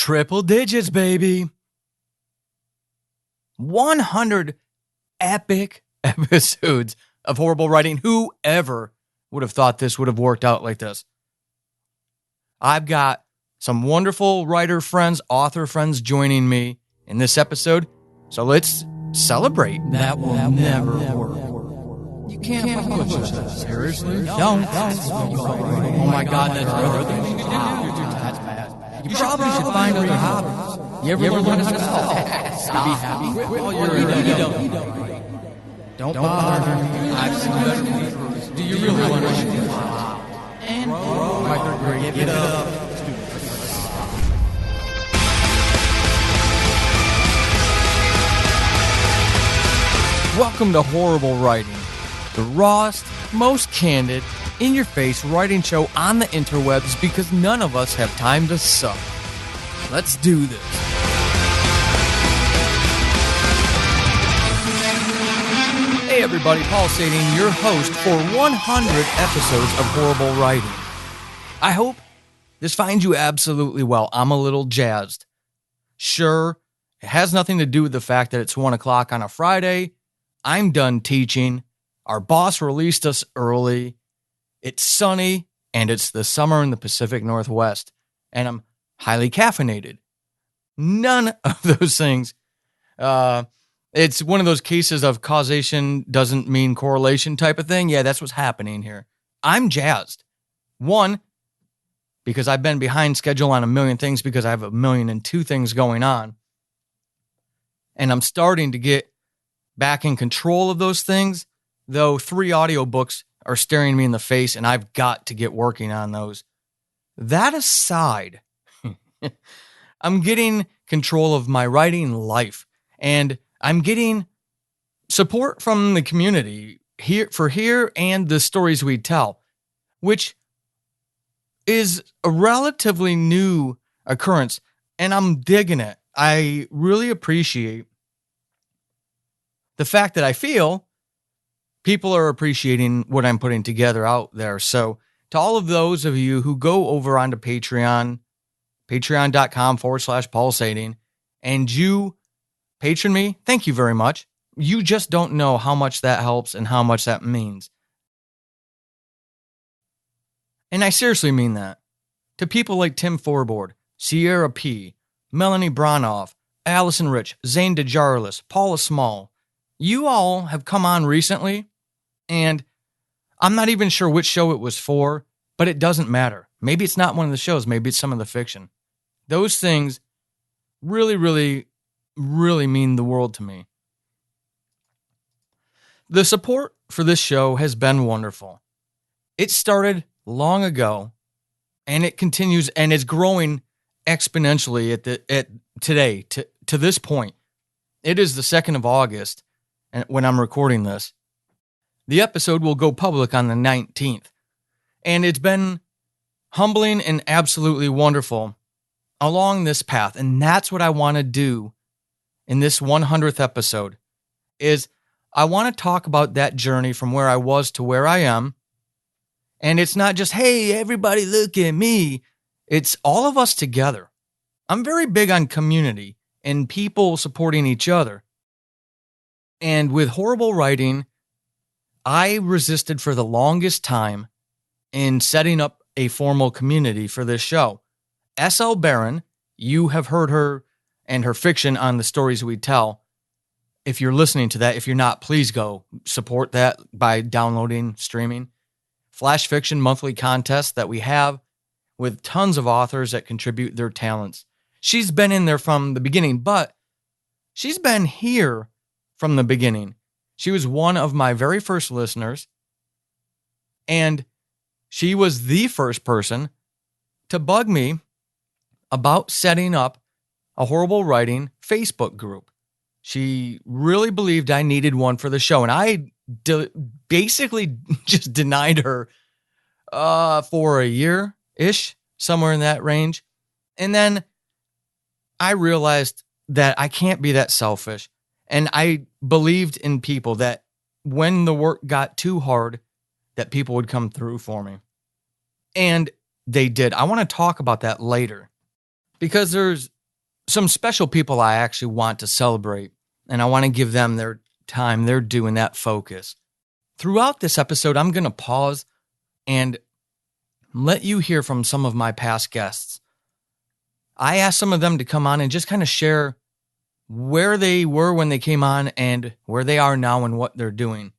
Triple digits, baby. 100 epic episodes of horrible writing. Whoever would have thought this would have worked out like this? I've got some wonderful writer friends, author friends joining me in this episode. So let's celebrate. That will never work. You can't fuck with us. Seriously? Don't. Oh my God, that's another thing. That's bad. You probably should find other hobbies. You ever learn to Stop. be happy? Well, you don't bother me. I've seen better things. Do you really want to? And my third grade, give it up. Welcome to Horrible Writing, the rawest, most candid, in-your-face writing show on the interwebs because none of us have time to suck. Let's do this. Hey everybody, Paul Sading, your host for 100 episodes of Horrible Writing. I hope this finds you absolutely well. I'm a little jazzed. Sure, it has nothing to do with the fact that it's 1 o'clock on a Friday. I'm done teaching. Our boss released us early. It's sunny, and it's the summer in the Pacific Northwest, and I'm highly caffeinated. None of those things. It's one of those cases of causation doesn't mean correlation type of thing. Yeah, that's what's happening here. I'm jazzed. One, because I've been behind schedule on a million things because I have 1,000,002 things going on. And I'm starting to get back in control of those things, though 3 audiobooks are staring me in the face and I've got to get working on those. That aside, I'm getting control of my writing life and I'm getting support from the community here and the stories we tell, which is a relatively new occurrence, and I'm digging it. I really appreciate the fact that I feel people are appreciating what I'm putting together out there. So to all of those of you who go over onto Patreon, patreon.com/Paul Sading, and you patron me, thank you very much. You just don't know how much that helps and how much that means. And I seriously mean that. To people like Tim Forboard, Sierra P., Melanie Bronoff, Allison Rich, Zane DeJarlis, Paula Small, you all have come on recently, and I'm not even sure which show it was for, but it doesn't matter. Maybe it's not one of the shows. Maybe it's some of the fiction. Those things really mean the world to me. The support for this show has been wonderful. It started long ago, and it continues, and it's growing exponentially at today to this point. It is the 2nd of August, and when I'm recording this, the episode will go public on the 19th, and it's been humbling and absolutely wonderful along this path, and that's what I want to do in this 100th episode, is I want to talk about that journey from where I was to where I am. And it's not just, hey, everybody look at me. It's all of us together. I'm very big on community and people supporting each other. And with horrible writing, I resisted for the longest time in setting up a formal community for this show. S.L. Barron, you have heard her and her fiction on the stories we tell. If you're listening to that, if you're not, please go support that by downloading, streaming. Flash fiction monthly contest that we have with tons of authors that contribute their talents. She's been in there from the beginning, but she's been here from the beginning. She was one of my very first listeners, and she was the first person to bug me about setting up a horrible writing Facebook group. She really believed I needed one for the show, and I basically just denied her for a year-ish, somewhere in that range. And then I realized that I can't be that selfish, and I believed in people that when the work got too hard, that people would come through for me. And they did. I want to talk about that later. because there's some special people I actually want to celebrate, and I want to give them their time, their due, and that focus. Throughout this episode, I'm going to pause and let you hear from some of my past guests. I asked some of them to come on and just kind of share where they were when they came on and where they are now and what they're doing.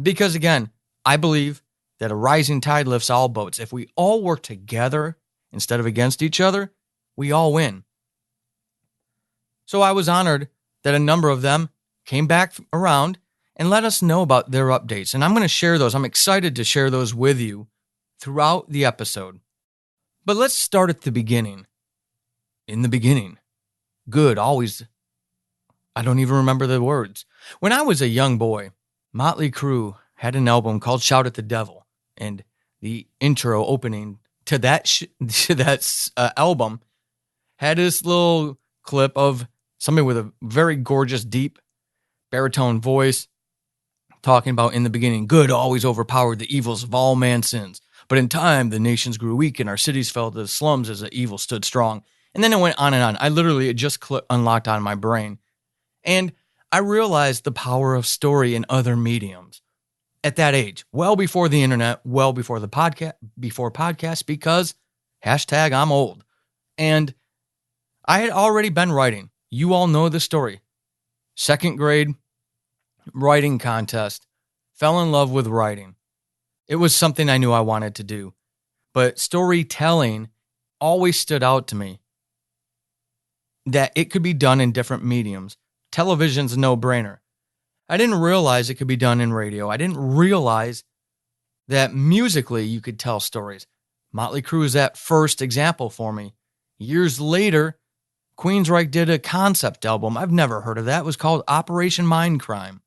Because again, I believe that a rising tide lifts all boats. If we all work together instead of against each other, we all win. So I was honored that a number of them came back around and let us know about their updates. And I'm going to share those. I'm excited to share those with you throughout the episode. But let's start at the beginning. In the beginning. Good, always. I don't even remember the words. When I was a young boy, Motley Crue had an album called Shout at the Devil. And the intro opening to that album had this little clip of somebody with a very gorgeous, deep baritone voice talking about in the beginning, good always overpowered the evils of all man's sins. But in time, the nations grew weak and our cities fell to the slums as the evil stood strong. And then it went on and on. I literally, it just unlocked on my brain. And I realized the power of story in other mediums at that age, well before the internet, well before the podcasts, because I'm old. And I had already been writing. You all know the story. Second grade writing contest, fell in love with writing. It was something I knew I wanted to do, but storytelling always stood out to me. That it could be done in different mediums. Television's a no-brainer. I didn't realize it could be done in radio. I didn't realize that musically you could tell stories. Motley Crue is that first example for me. Years later, Queensryche did a concept album. I've never heard of that. It was called Operation Mindcrime.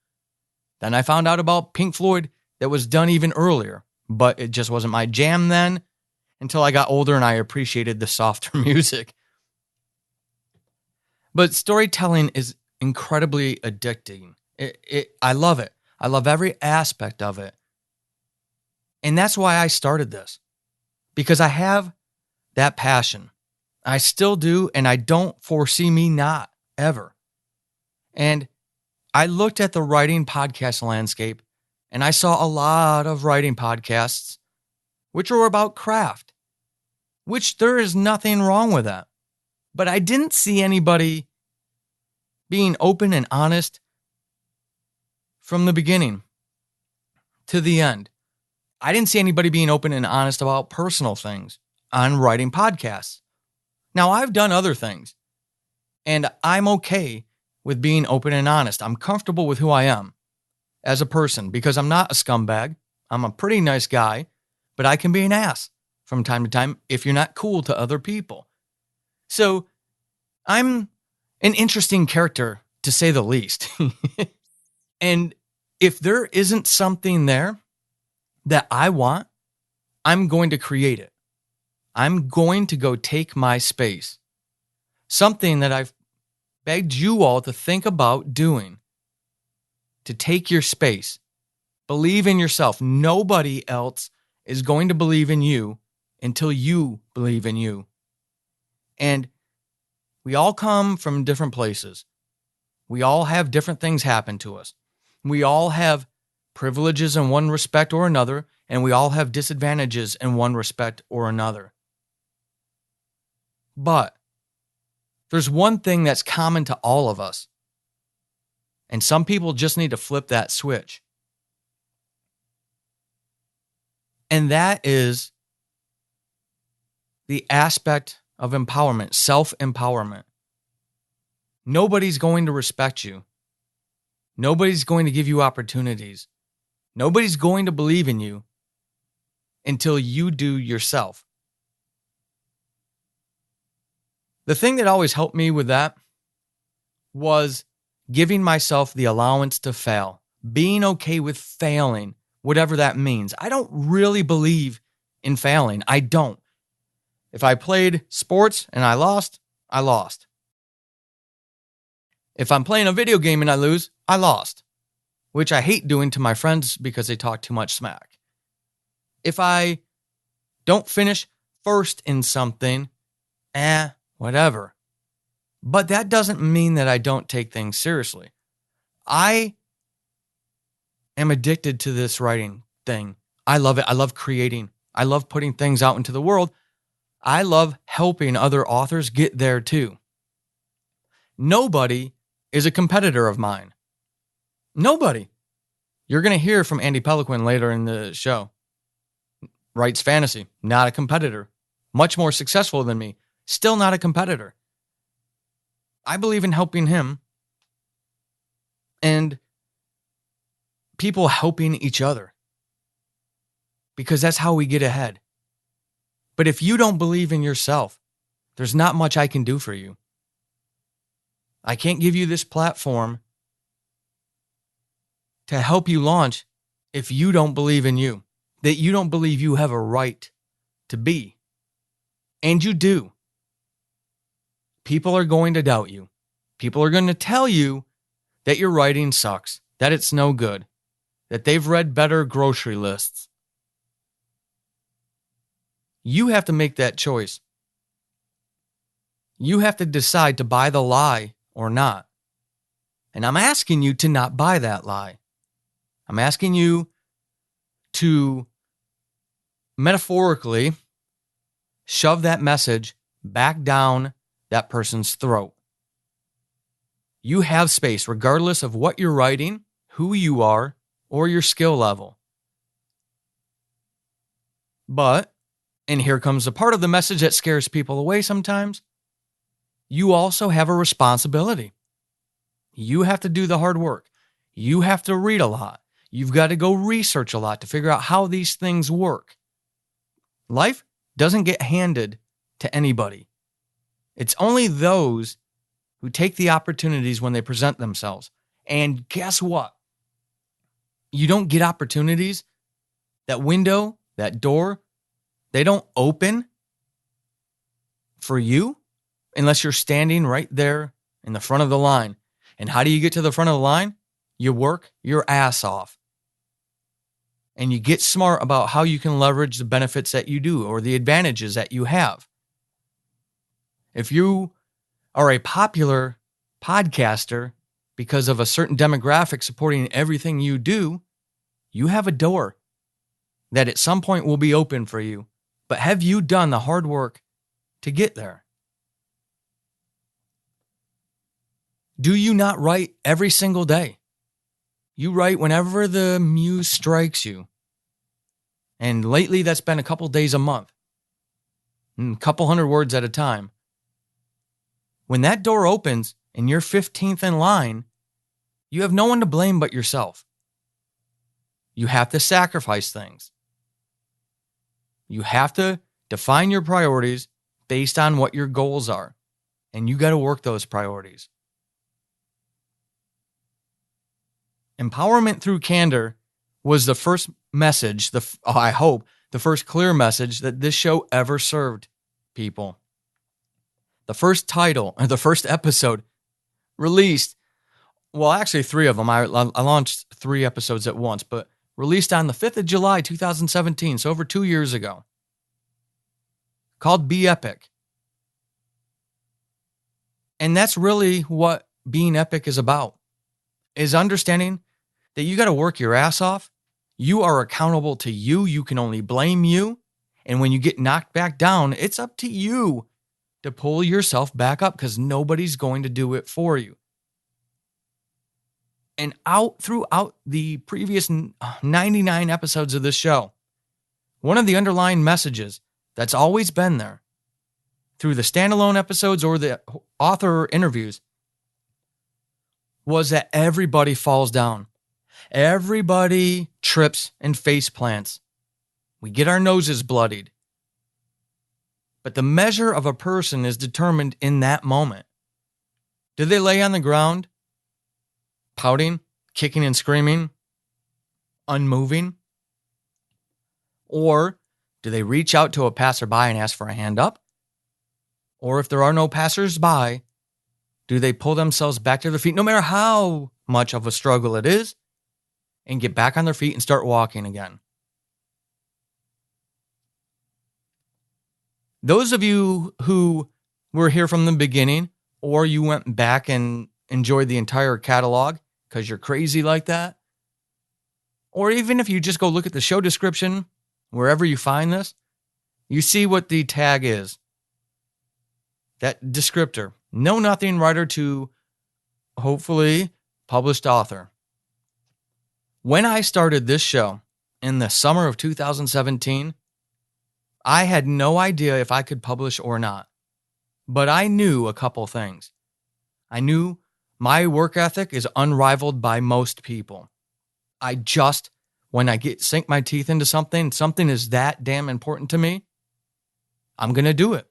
Then I found out about Pink Floyd that was done even earlier, but it just wasn't my jam then until I got older and I appreciated the softer music. But storytelling is incredibly addicting. I love it. I love every aspect of it. And that's why I started this. Because I have that passion. I still do, and I don't foresee me not, ever. And I looked at the writing podcast landscape, and I saw a lot of writing podcasts, which were about craft, which there is nothing wrong with that. But I didn't see anybody being open and honest from the beginning to the end. I didn't see anybody being open and honest about personal things on writing podcasts. Now, I've done other things, and I'm okay with being open and honest. I'm comfortable with who I am as a person because I'm not a scumbag. I'm a pretty nice guy, but I can be an ass from time to time if you're not cool to other people. So I'm an interesting character, to say the least. And if there isn't something there that I want, I'm going to create it. I'm going to go take my space. Something that I've begged you all to think about doing. To take your space. Believe in yourself. Nobody else is going to believe in you until you believe in you. And we all come from different places. We all have different things happen to us. We all have privileges in one respect or another, and we all have disadvantages in one respect or another. But there's one thing that's common to all of us, and some people just need to flip that switch. And that is the aspect of empowerment, self-empowerment. Nobody's going to respect you. Nobody's going to give you opportunities. Nobody's going to believe in you until you do yourself. The thing that always helped me with that was giving myself the allowance to fail, being okay with failing, whatever that means. I don't really believe in failing. I don't. If I played sports and I lost, I lost. If I'm playing a video game and I lose, I lost, which I hate doing to my friends because they talk too much smack. If I don't finish first in something, whatever. But that doesn't mean that I don't take things seriously. I am addicted to this writing thing. I love it. I love creating. I love putting things out into the world. I love helping other authors get there too. Nobody is a competitor of mine. Nobody. You're going to hear from Andy Peliquin later in the show. Writes fantasy, not a competitor. Much more successful than me, still not a competitor. I believe in helping him and people helping each other because that's how we get ahead. But if you don't believe in yourself, there's not much I can do for you. I can't give you this platform to help you launch if you don't believe in you, that you don't believe you have a right to be. And you do. People are going to doubt you. People are going to tell you that your writing sucks, that it's no good, that they've read better grocery lists. You have to make that choice. You have to decide to buy the lie or not. And I'm asking you to not buy that lie. I'm asking you to metaphorically shove that message back down that person's throat. You have space regardless of what you're writing, who you are, or your skill level. But, and here comes the part of the message that scares people away sometimes, you also have a responsibility. You have to do the hard work. You have to read a lot. You've got to go research a lot to figure out how these things work. Life doesn't get handed to anybody. It's only those who take the opportunities when they present themselves. And guess what? You don't get opportunities. That window, that door, they don't open for you unless you're standing right there in the front of the line. And how do you get to the front of the line? You work your ass off. And you get smart about how you can leverage the benefits that you do or the advantages that you have. If you are a popular podcaster because of a certain demographic supporting everything you do, you have a door that at some point will be open for you. But have you done the hard work to get there? Do you not write every single day? You write whenever the muse strikes you. And lately that's been a couple days a month. A couple hundred words at a time. When that door opens and you're 15th in line, you have no one to blame but yourself. You have to sacrifice things. You have to define your priorities based on what your goals are. And you got to work those priorities. Empowerment through candor was the first message, I hope, the first clear message that this show ever served people. The first title, or the first episode released, well, actually 3 of them. I launched 3 episodes at once, but released on the 5th of July, 2017, so over 2 years ago, called Be Epic. And that's really what being epic is about, is understanding that you got to work your ass off. You are accountable to you. You can only blame you. And when you get knocked back down, it's up to you to pull yourself back up because nobody's going to do it for you. And throughout the previous 99 episodes of this show, one of the underlying messages that's always been there through the standalone episodes or the author interviews was that everybody falls down. Everybody trips and face plants. We get our noses bloodied. But the measure of a person is determined in that moment. Do they lay on the ground, pouting, kicking and screaming, unmoving? Or do they reach out to a passerby and ask for a hand up? Or if there are no passersby, do they pull themselves back to their feet, no matter how much of a struggle it is, and get back on their feet and start walking again? Those of you who were here from the beginning, or you went back and enjoyed the entire catalog because you're crazy like that, or even if you just go look at the show description, wherever you find this, you see what the tag is. That descriptor, know nothing writer to hopefully published author. When I started this show in the summer of 2017, I had no idea if I could publish or not, but I knew a couple things. I knew my work ethic is unrivaled by most people. When I sink my teeth into something is that damn important to me, I'm going to do it.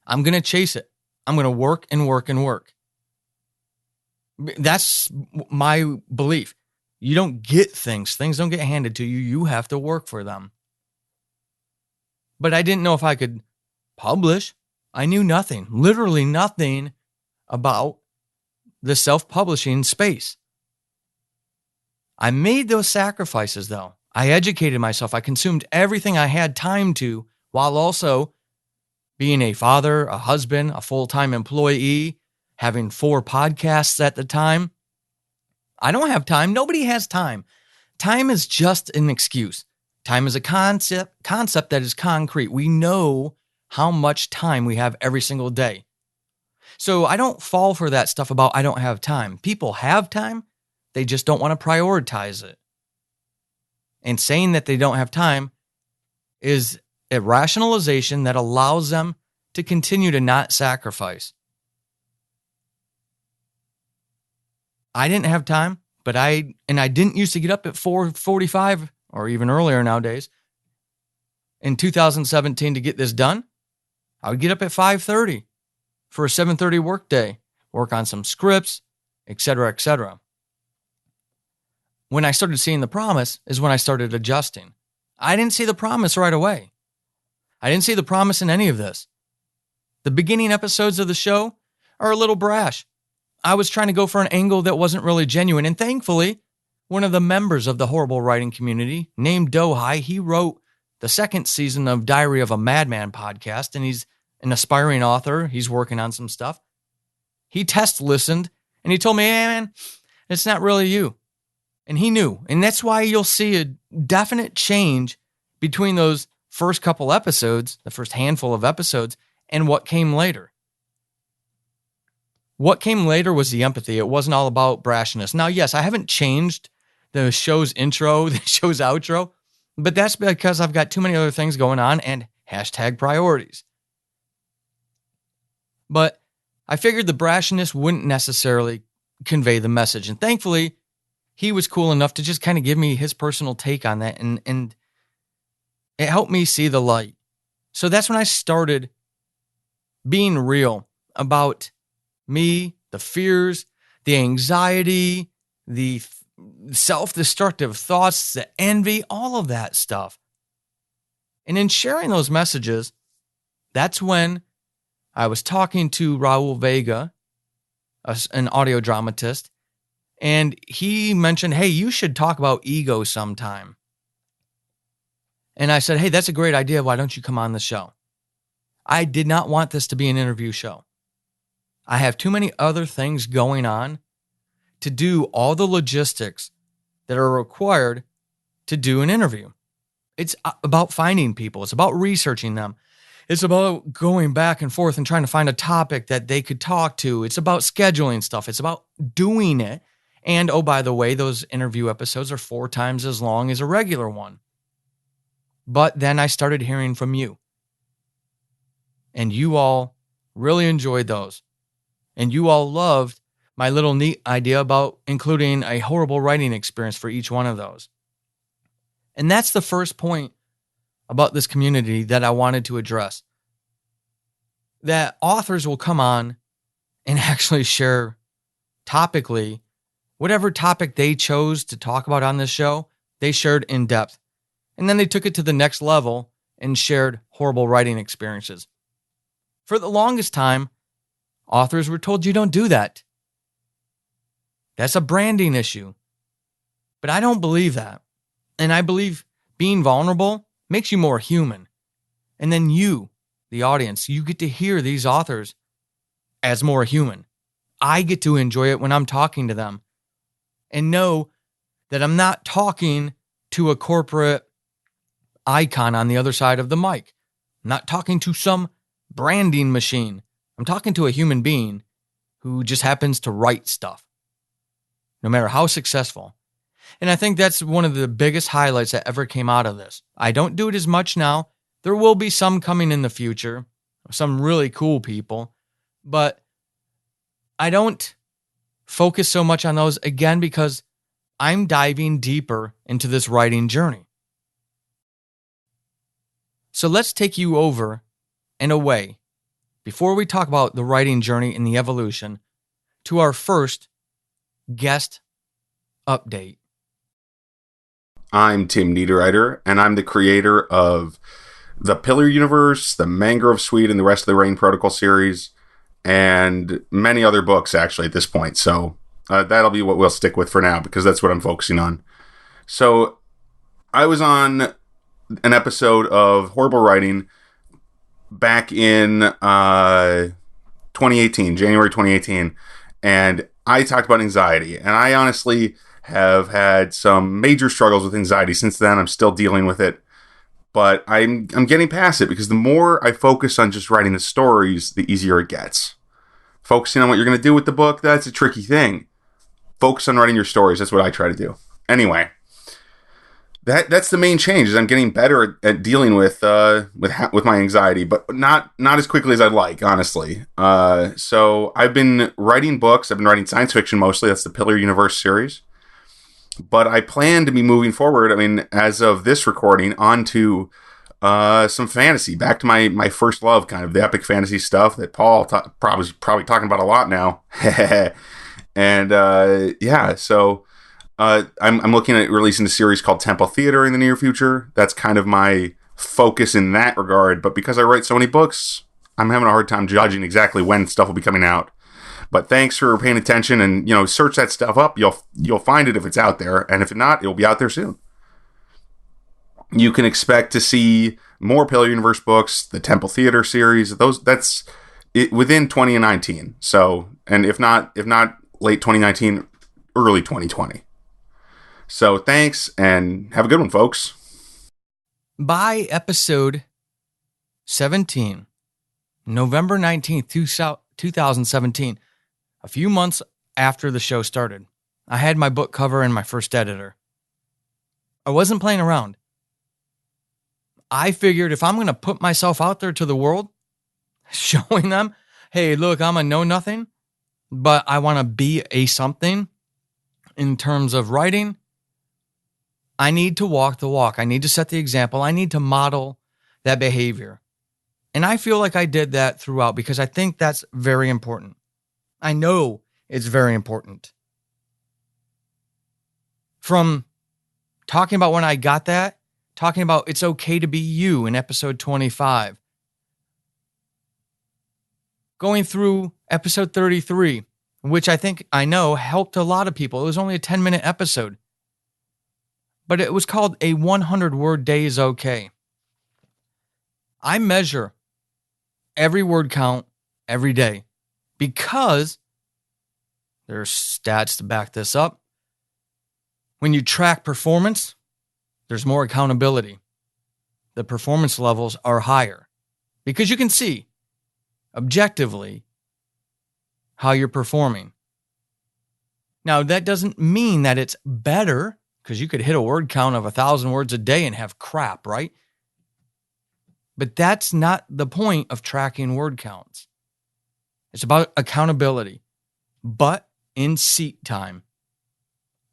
I'm going to chase it. I'm going to work and work and work. That's my belief. You don't get things. Things don't get handed to you. You have to work for them. But I didn't know if I could publish. I knew nothing, literally nothing about the self-publishing space. I made those sacrifices, though. I educated myself. I consumed everything I had time to, while also being a father, a husband, a full-time employee, having 4 podcasts at the time. I don't have time. Nobody has time. Time is just an excuse. Time is a concept that is concrete. We know how much time we have every single day. So I don't fall for that stuff about I don't have time. People have time. They just don't want to prioritize it. And saying that they don't have time is a rationalization that allows them to continue to not sacrifice. I didn't have time, but I didn't used to get up at 4:45 or even earlier nowadays. In 2017 to get this done, I would get up at 5:30 for a 7:30 work day, work on some scripts, etc., etc. When I started seeing the promise is when I started adjusting. I didn't see the promise right away. I didn't see the promise in any of this. The beginning episodes of the show are a little brash. I was trying to go for an angle that wasn't really genuine, and thankfully, one of the members of the horrible writing community, named Dohai, he wrote the 2nd season of Diary of a Madman podcast, and he's an aspiring author. He's working on some stuff. He test listened, and he told me, hey man, it's not really you. And he knew. And that's why you'll see a definite change between those first couple episodes, the first handful of episodes, and what came later. What came later was the empathy. It wasn't all about brashness. Now, yes, I haven't changed the show's intro, the show's outro, but that's because I've got too many other things going on and #priorities. But I figured the brashness wouldn't necessarily convey the message. And thankfully, he was cool enough to just kind of give me his personal take on that. And it helped me see the light. So that's when I started being real about me, the fears, the anxiety, the self-destructive thoughts, the envy, all of that stuff. And in sharing those messages, that's when I was talking to Raul Vega, an audio dramatist, and he mentioned, hey, you should talk about ego sometime. And I said, hey, that's a great idea. Why don't you come on the show? I did not want this to be an interview show. I have too many other things going on to do all the logistics that are required to do an interview. It's about finding people. It's about researching them. It's about going back and forth and trying to find a topic that they could talk to. It's about scheduling stuff. It's about doing it. And, oh, by the way, those interview episodes are 4 times as long as a regular one. But then I started hearing from you. And you all really enjoyed those. And you all loved my little neat idea about including a horrible writing experience for each one of those. And that's the first point about this community that I wanted to address. That authors will come on and actually share topically whatever topic they chose to talk about on this show, they shared in depth. And then they took it to the next level and shared horrible writing experiences. For the longest time, authors were told you don't do that. That's a branding issue. But I don't believe that. And I believe being vulnerable makes you more human. And then you, the audience. You get to hear these authors as more human. I get to enjoy it when I'm talking to them and know that I'm not talking to a corporate icon on the other side of the mic. I'm not talking to some branding machine. I'm talking to a human being who just happens to write stuff, no matter how successful. And I think that's one of the biggest highlights that ever came out of this. I don't do it as much now. There will be some coming in the future, some really cool people, but I don't focus so much on those, again, because I'm diving deeper into this writing journey. So let's take you over and away, before we talk about the writing journey and the evolution, to our first guest update. I'm Tim Niederreiter, and I'm the creator of the Pillar Universe, the Mangrove Suite, and the rest of the Rain Protocol series, and many other books, actually, at this point. So that'll be what we'll stick with for now, because that's what I'm focusing on. So I was on an episode of Horrible Writing back in 2018, January 2018, and I talked about anxiety, and I honestly have had some major struggles with anxiety since then. I'm still dealing with it, but I'm getting past it, because the more I focus on just writing the stories, the easier it gets. Focusing on what you're going to do with the book, that's a tricky thing. Focus on writing your stories. That's what I try to do. Anyway, that's the main change, is I'm getting better at dealing with my anxiety, but not as quickly as I'd like, honestly. So I've been writing books. I've been writing science fiction mostly. That's the Pillar Universe series. But I plan to be moving forward, I mean, as of this recording, onto some fantasy. Back to my first love, kind of the epic fantasy stuff that Paul probably talking about a lot now. And so I'm looking at releasing a series called Temple Theater in the near future. That's kind of my focus in that regard. But because I write so many books, I'm having a hard time judging exactly when stuff will be coming out. But thanks for paying attention, and search that stuff up. You'll find it if it's out there, and if not, it'll be out there soon. You can expect to see more Pillar Universe books, the Temple Theater series. That's it within 2019. So, and if not late 2019, early 2020. So thanks, and have a good one, folks. By episode 17, November 19th, 2017, a few months after the show started, I had my book cover and my first editor. I wasn't playing around. I figured if I'm going to put myself out there to the world, showing them, hey, look, I'm a know-nothing, but I want to be a something in terms of writing, I need to walk the walk. I need to set the example. I need to model that behavior. And I feel like I did that throughout, because I think that's very important. I know it's very important. From talking about when I got that, talking about it's okay to be you in episode 25, going through episode 33, which I know helped a lot of people. It was only a 10-minute episode, but it was called A 100-Word Day is Okay. I measure every word count every day, because there's stats to back this up. When you track performance, there's more accountability. The performance levels are higher, because you can see objectively how you're performing. Now, that doesn't mean that it's better, because you could hit a word count of 1,000 words a day and have crap, right? But that's not the point of tracking word counts. It's about accountability, but in seat time.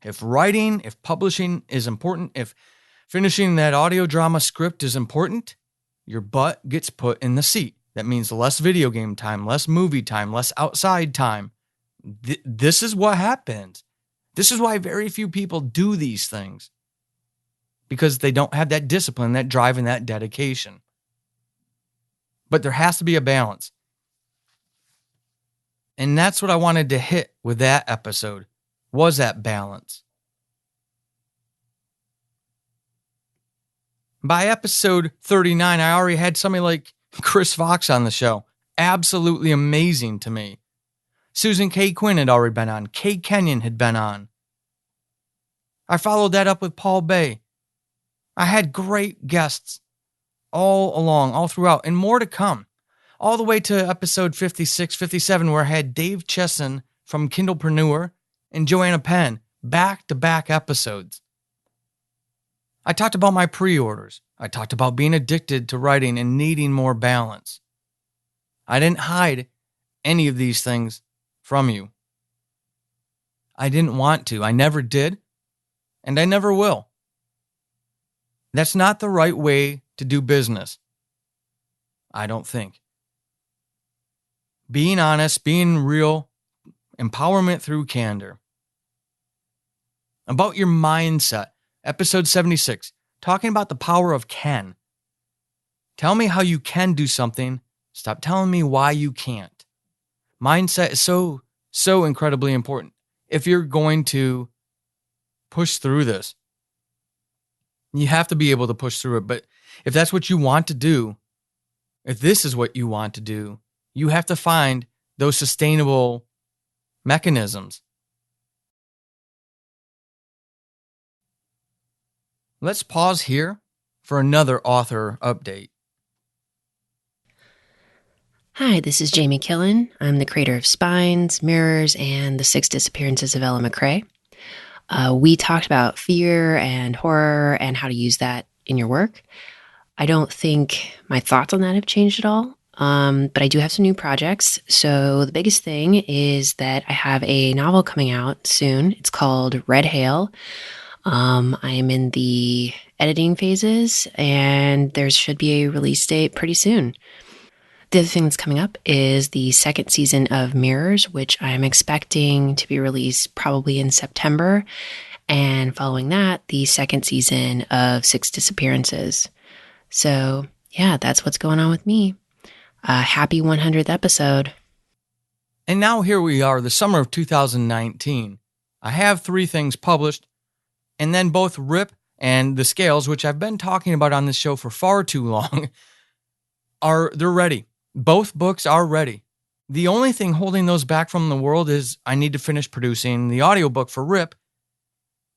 If writing, if publishing is important, if finishing that audio drama script is important, your butt gets put in the seat. That means less video game time, less movie time, less outside time. This is what happens. This is why very few people do these things, because they don't have that discipline, that drive, and that dedication. But there has to be a balance. And that's what I wanted to hit with that episode, was that balance. By episode 39, I already had something like Chris Fox on the show. Absolutely amazing to me. Susan K. Quinn had already been on. Kay Kenyon had been on. I followed that up with Paul Bay. I had great guests all along, all throughout, and more to come. All the way to episode 56, 57, where I had Dave Chesson from Kindlepreneur and Joanna Penn, back-to-back episodes. I talked about my pre-orders. I talked about being addicted to writing and needing more balance. I didn't hide any of these things from you. I didn't want to. I never did, and I never will. That's not the right way to do business, I don't think. Being honest, being real, empowerment through candor. About your mindset, episode 76, talking about the power of can. Tell me how you can do something. Stop telling me why you can't. Mindset is so incredibly important. If you're going to push through this, you have to be able to push through it. But if that's what you want to do, if this is what you want to do, you have to find those sustainable mechanisms. Let's pause here for another author update. Hi, this is Jamie Killen. I'm the creator of Spines, Mirrors, and The Six Disappearances of Ella McRae. We talked about fear and horror and how to use that in your work. I don't think my thoughts on that have changed at all, but I do have some new projects. So the biggest thing is that I have a novel coming out soon. It's called Red Hail. I am in the editing phases, and there should be a release date pretty soon. The other thing that's coming up is the second season of Mirrors, which I'm expecting to be released probably in September. And following that, the second season of Six Disappearances. So yeah, that's what's going on with me. Happy 100th episode. And now here we are, the summer of 2019. I have 3 things published, and then both Rip and The Scales, which I've been talking about on this show for far too long, they're ready. Both books are ready. The only thing holding those back from the world is I need to finish producing the audiobook for Rip,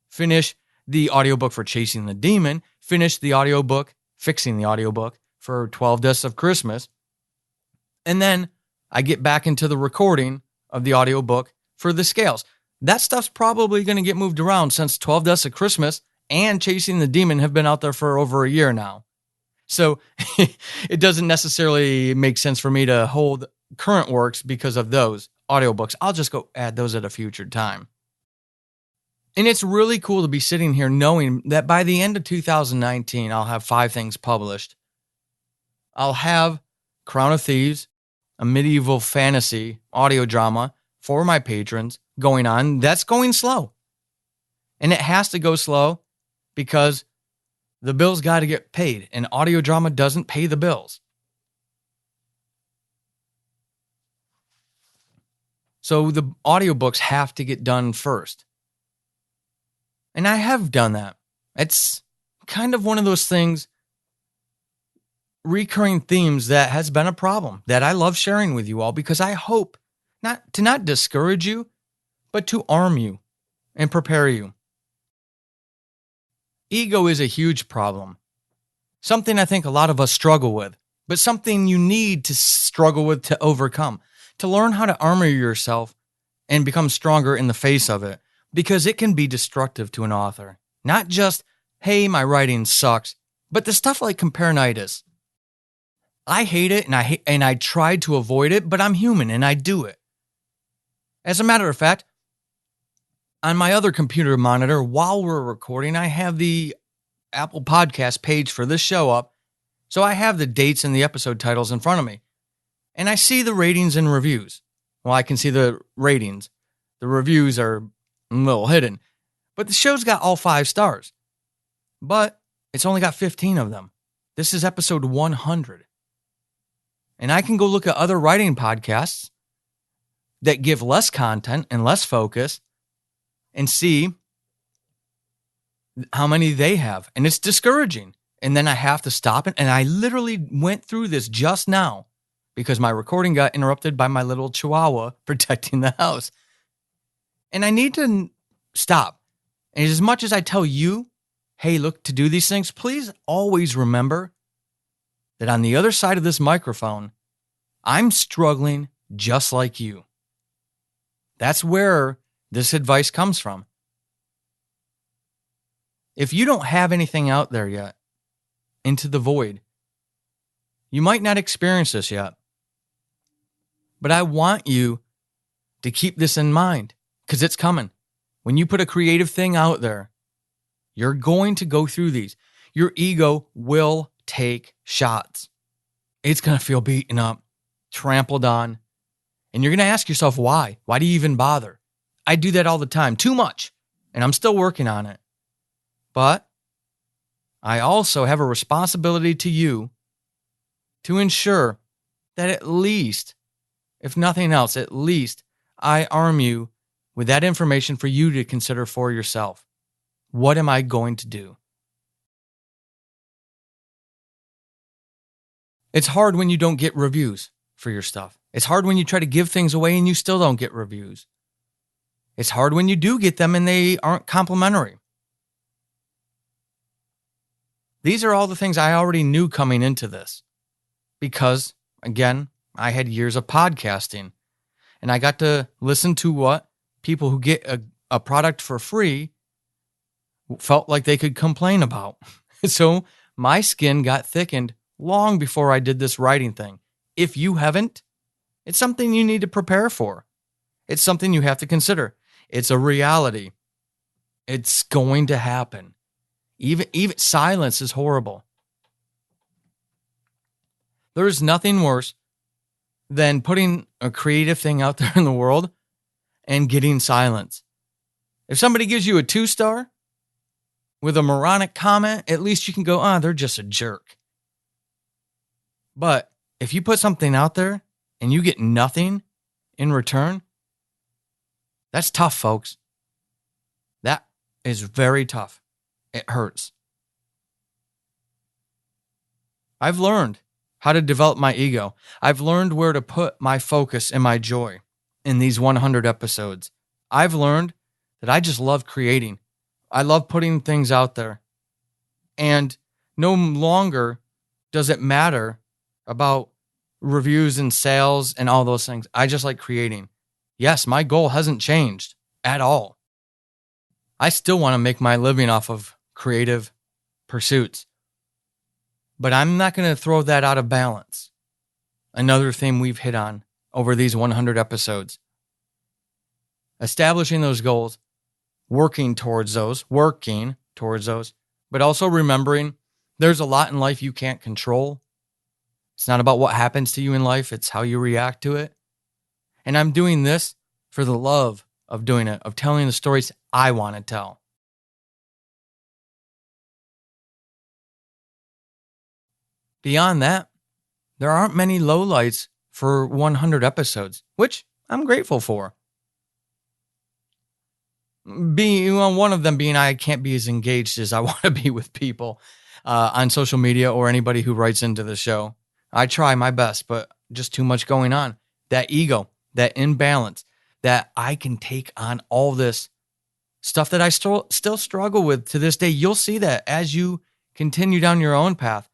finish the audiobook for Chasing the Demon, finish the audiobook, fixing the audiobook for 12 Deaths of Christmas, and then I get back into the recording of the audiobook for The Scales. That stuff's probably going to get moved around since 12 Deaths of Christmas and Chasing the Demon have been out there for over a year now. So it doesn't necessarily make sense for me to hold current works because of those audiobooks. I'll just go add those at a future time. And it's really cool to be sitting here knowing that by the end of 2019, I'll have 5 things published. I'll have Crown of Thieves, a medieval fantasy audio drama for my patrons going on. That's going slow. And it has to go slow because the bills got to get paid, and audio drama doesn't pay the bills. So the audiobooks have to get done first. And I have done that. It's kind of one of those things, recurring themes that has been a problem that I love sharing with you all because I hope not discourage you, but to arm you and prepare you. Ego is a huge problem. Something I think a lot of us struggle with, but something you need to struggle with to overcome, to learn how to armor yourself and become stronger in the face of it, because it can be destructive to an author. Not just, hey, my writing sucks, but the stuff like comparinitis. I hate it and I tried to avoid it, but I'm human and I do it. As a matter of fact, on my other computer monitor, while we're recording, I have the Apple Podcast page for this show up. So I have the dates and the episode titles in front of me. And I see the ratings and reviews. Well, I can see the ratings. The reviews are a little hidden. But the show's got all 5 stars. But it's only got 15 of them. This is episode 100. And I can go look at other writing podcasts that give less content and less focus and see how many they have. And it's discouraging. and then I have to stop it. And I literally went through this just now because my recording got interrupted by my little chihuahua protecting the house. And I need to stop. And as much as I tell you, hey, look, to do these things, please always remember that on the other side of this microphone, I'm struggling just like you. That's where this advice comes from. If you don't have anything out there yet, into the void, you might not experience this yet. But I want you to keep this in mind because it's coming. When you put a creative thing out there, you're going to go through these. Your ego will take shots. It's going to feel beaten up, trampled on. And you're going to ask yourself, why? Why do you even bother? I do that all the time, too much. And I'm still working on it. But I also have a responsibility to you to ensure that at least, if nothing else, at least I arm you with that information for you to consider for yourself. What am I going to do? It's hard when you don't get reviews for your stuff. It's hard when you try to give things away and you still don't get reviews. It's hard when you do get them and they aren't complimentary. These are all the things I already knew coming into this because, again, I had years of podcasting and I got to listen to what people who get a product for free felt like they could complain about. So my skin got thickened long before I did this writing thing. If you haven't, it's something you need to prepare for. It's something you have to consider. It's a reality. It's going to happen. Even silence is horrible. There's nothing worse than putting a creative thing out there in the world and getting silence. If somebody gives you a 2-star with a moronic comment, at least you can go, they're just a jerk. But if you put something out there and you get nothing in return, that's tough, folks. That is very tough. It hurts. I've learned how to develop my ego. I've learned where to put my focus and my joy in these 100 episodes. I've learned that I just love creating. I love putting things out there. And no longer does it matter about reviews and sales and all those things. I just like creating. Yes, my goal hasn't changed at all. I still want to make my living off of creative pursuits. But I'm not going to throw that out of balance. Another theme we've hit on over these 100 episodes. Establishing those goals, working towards those, but also remembering there's a lot in life you can't control. It's not about what happens to you in life, it's how you react to it. And I'm doing this for the love of doing it, of telling the stories I want to tell. Beyond that, there aren't many lowlights for 100 episodes, which I'm grateful for. One of them being I can't be as engaged as I want to be with people on social media or anybody who writes into the show. I try my best, but just too much going on. That ego, that imbalance, that I can take on all this stuff that I still struggle with to this day. You'll see that as you continue down your own path.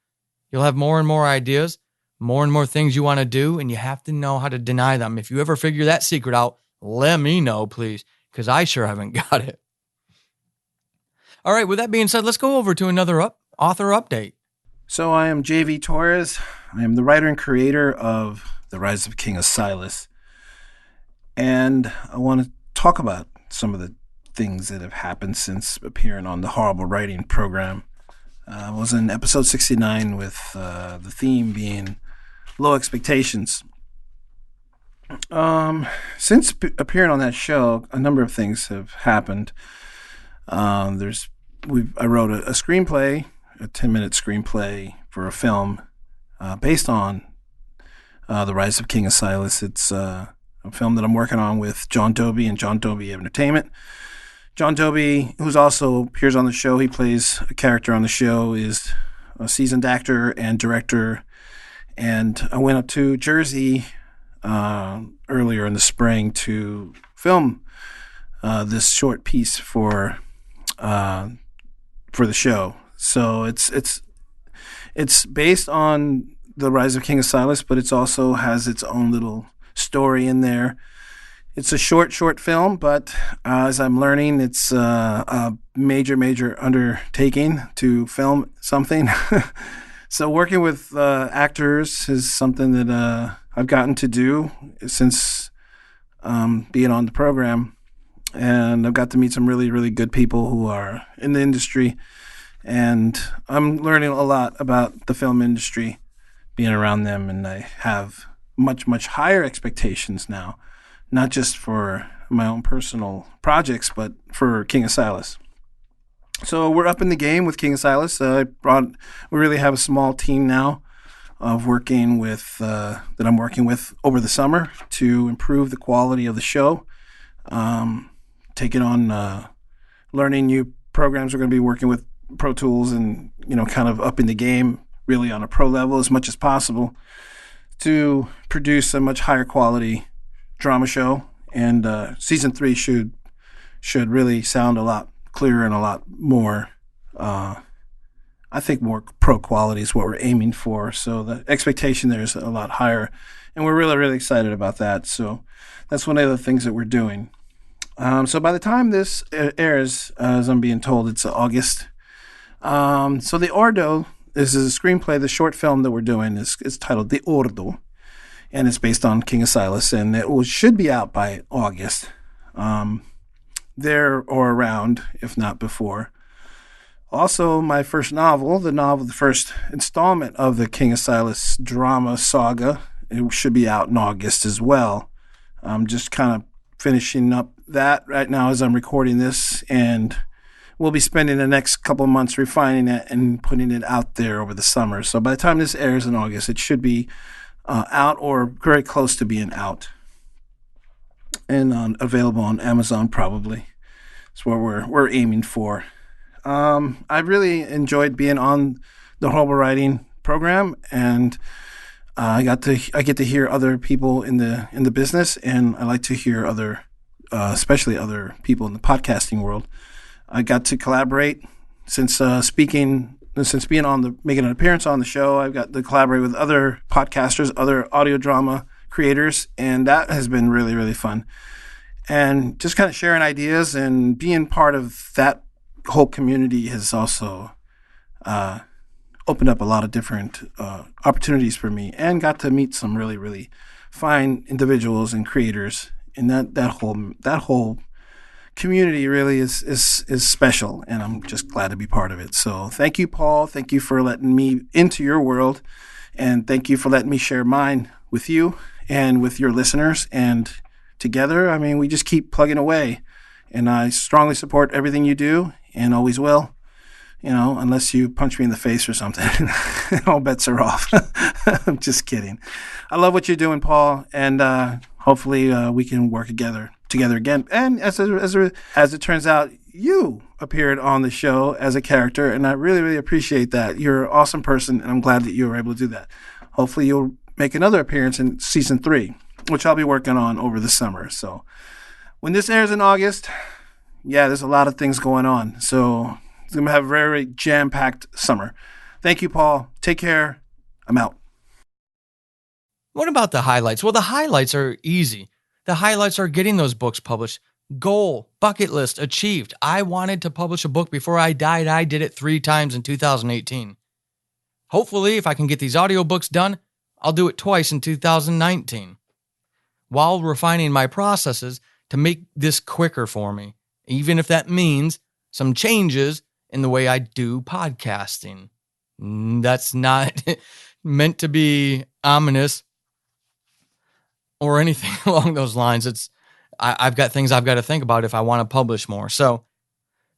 You'll have more and more ideas, more and more things you want to do, and you have to know how to deny them. If you ever figure that secret out, let me know, please, because I sure haven't got it. All right, with that being said, let's go over to another author update. So I am J.V. Torres. I am the writer and creator of The Rise of King Asilas. And I want to talk about some of the things that have happened since appearing on the Horrible Writing program. I was in episode 69 with the theme being low expectations. Since appearing on that show, a number of things have happened. I wrote a screenplay, a 10-minute screenplay for a film based on The Rise of King Asilas. It's a film that I'm working on with John Dobie and John Dobie Entertainment. John Dobie, who's also appears on the show, he plays a character on the show, is a seasoned actor and director. And I went up to Jersey earlier in the spring to film this short piece for the show. So it's based on the Rise of King Asilas, but it's also has its own little story in there. It's a short film, but as I'm learning, it's a major undertaking to film something. So working with actors is something that I've gotten to do since being on the program. And I've got to meet some really good people who are in the industry. And I'm learning a lot about the film industry, being around them. And I have much higher expectations now, not just for my own personal projects, but for King Asilas. So we're up in the game with King Asilas. We really have a small team now of working with that I'm working with over the summer to improve the quality of the show. Taking on learning new programs. We're going to be working with Pro Tools and kind of up in the game really on a pro level as much as possible to produce a much higher quality drama show. And season 3 should really sound a lot clearer and a lot more, I think more pro quality is what we're aiming for. So the expectation there is a lot higher. And we're really excited about that. So that's one of the things that we're doing. So by the time this airs, as I'm being told, it's August. So the Ordo is a screenplay. The short film that we're doing is titled The Ordo, and it's based on King Asilas, and it should be out by August. There or around, if not before. Also, my first novel, the first installment of the King Asilas drama saga, it should be out in August as well. I'm just kind of finishing up that right now as I'm recording this, and we'll be spending the next couple of months refining it and putting it out there over the summer. So by the time this airs in August, it should be out or very close to being out, and available on Amazon probably. That's what we're aiming for. I really enjoyed being on the Horrible Writing program, and I get to hear other people in the business, and I like to hear other, especially other people in the podcasting world. I got to collaborate since being making an appearance on the show. I've got to collaborate with other podcasters, other audio drama creators, and that has been really fun. And just kind of sharing ideas and being part of that whole community has also opened up a lot of different opportunities for me, and got to meet some really fine individuals and creators. And that whole community really is special, and I'm just glad to be part of it. So thank you, Paul. Thank you for letting me into your world, and thank you for letting me share mine with you and with your listeners. And together, I mean, we just keep plugging away, and I strongly support everything you do and always will. Unless you punch me in the face or something, all bets are off. I'm just kidding. I love what you're doing, Paul, and hopefully we can work together again. And as it turns out, you appeared on the show as a character, and I really appreciate that. You're an awesome person, and I'm glad that you were able to do that. Hopefully you'll make another appearance in season 3, which I'll be working on over the summer. So when this airs in August, there's a lot of things going on. So it's going to have a very jam-packed summer. Thank you, Paul. Take care. I'm out. What about the highlights? Well, the highlights are easy. The highlights are getting those books published. Goal, bucket list, achieved. I wanted to publish a book before I died. I did it 3 times in 2018. Hopefully, if I can get these audiobooks done, I'll do it twice in 2019. While refining my processes to make this quicker for me, even if that means some changes in the way I do podcasting. That's not meant to be ominous or anything along those lines. I've got things I've got to think about if I want to publish more. So,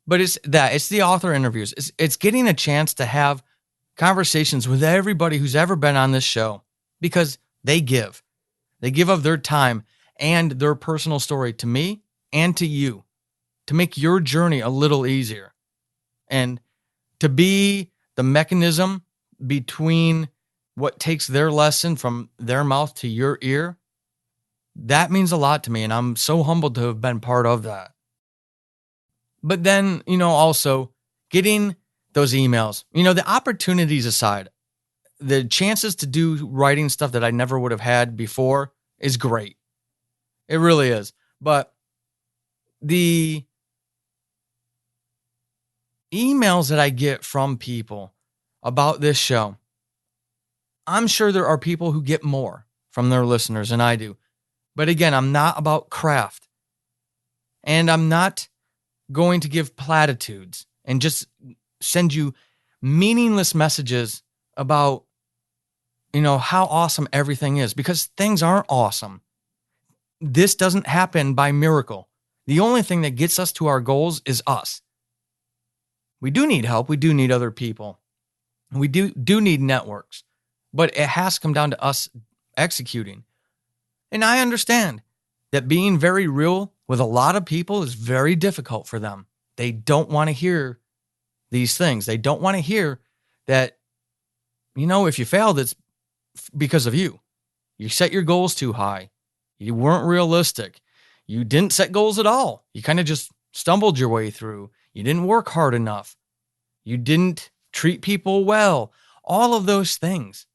but it's the author interviews. It's getting a chance to have conversations with everybody who's ever been on this show, because they give of their time and their personal story to me and to you to make your journey a little easier, and to be the mechanism between what takes their lesson from their mouth to your ear, that means a lot to me. And I'm so humbled to have been part of that. But then, also getting those emails, the opportunities aside, the chances to do writing stuff that I never would have had before is great. It really is. But the emails that I get from people about this show, I'm sure there are people who get more from their listeners than I do. But again, I'm not about craft. And I'm not going to give platitudes and just send you meaningless messages about, how awesome everything is, because things aren't awesome. This doesn't happen by miracle. The only thing that gets us to our goals is us. We do need help. We do need other people. We do need networks, but it has to come down to us executing. And I understand that being very real with a lot of people is very difficult for them. They don't want to hear these things. They don't want to hear that, if you failed, it's because of you. You set your goals too high. You weren't realistic. You didn't set goals at all. You kind of just stumbled your way through. You didn't work hard enough. You didn't treat people well. All of those things.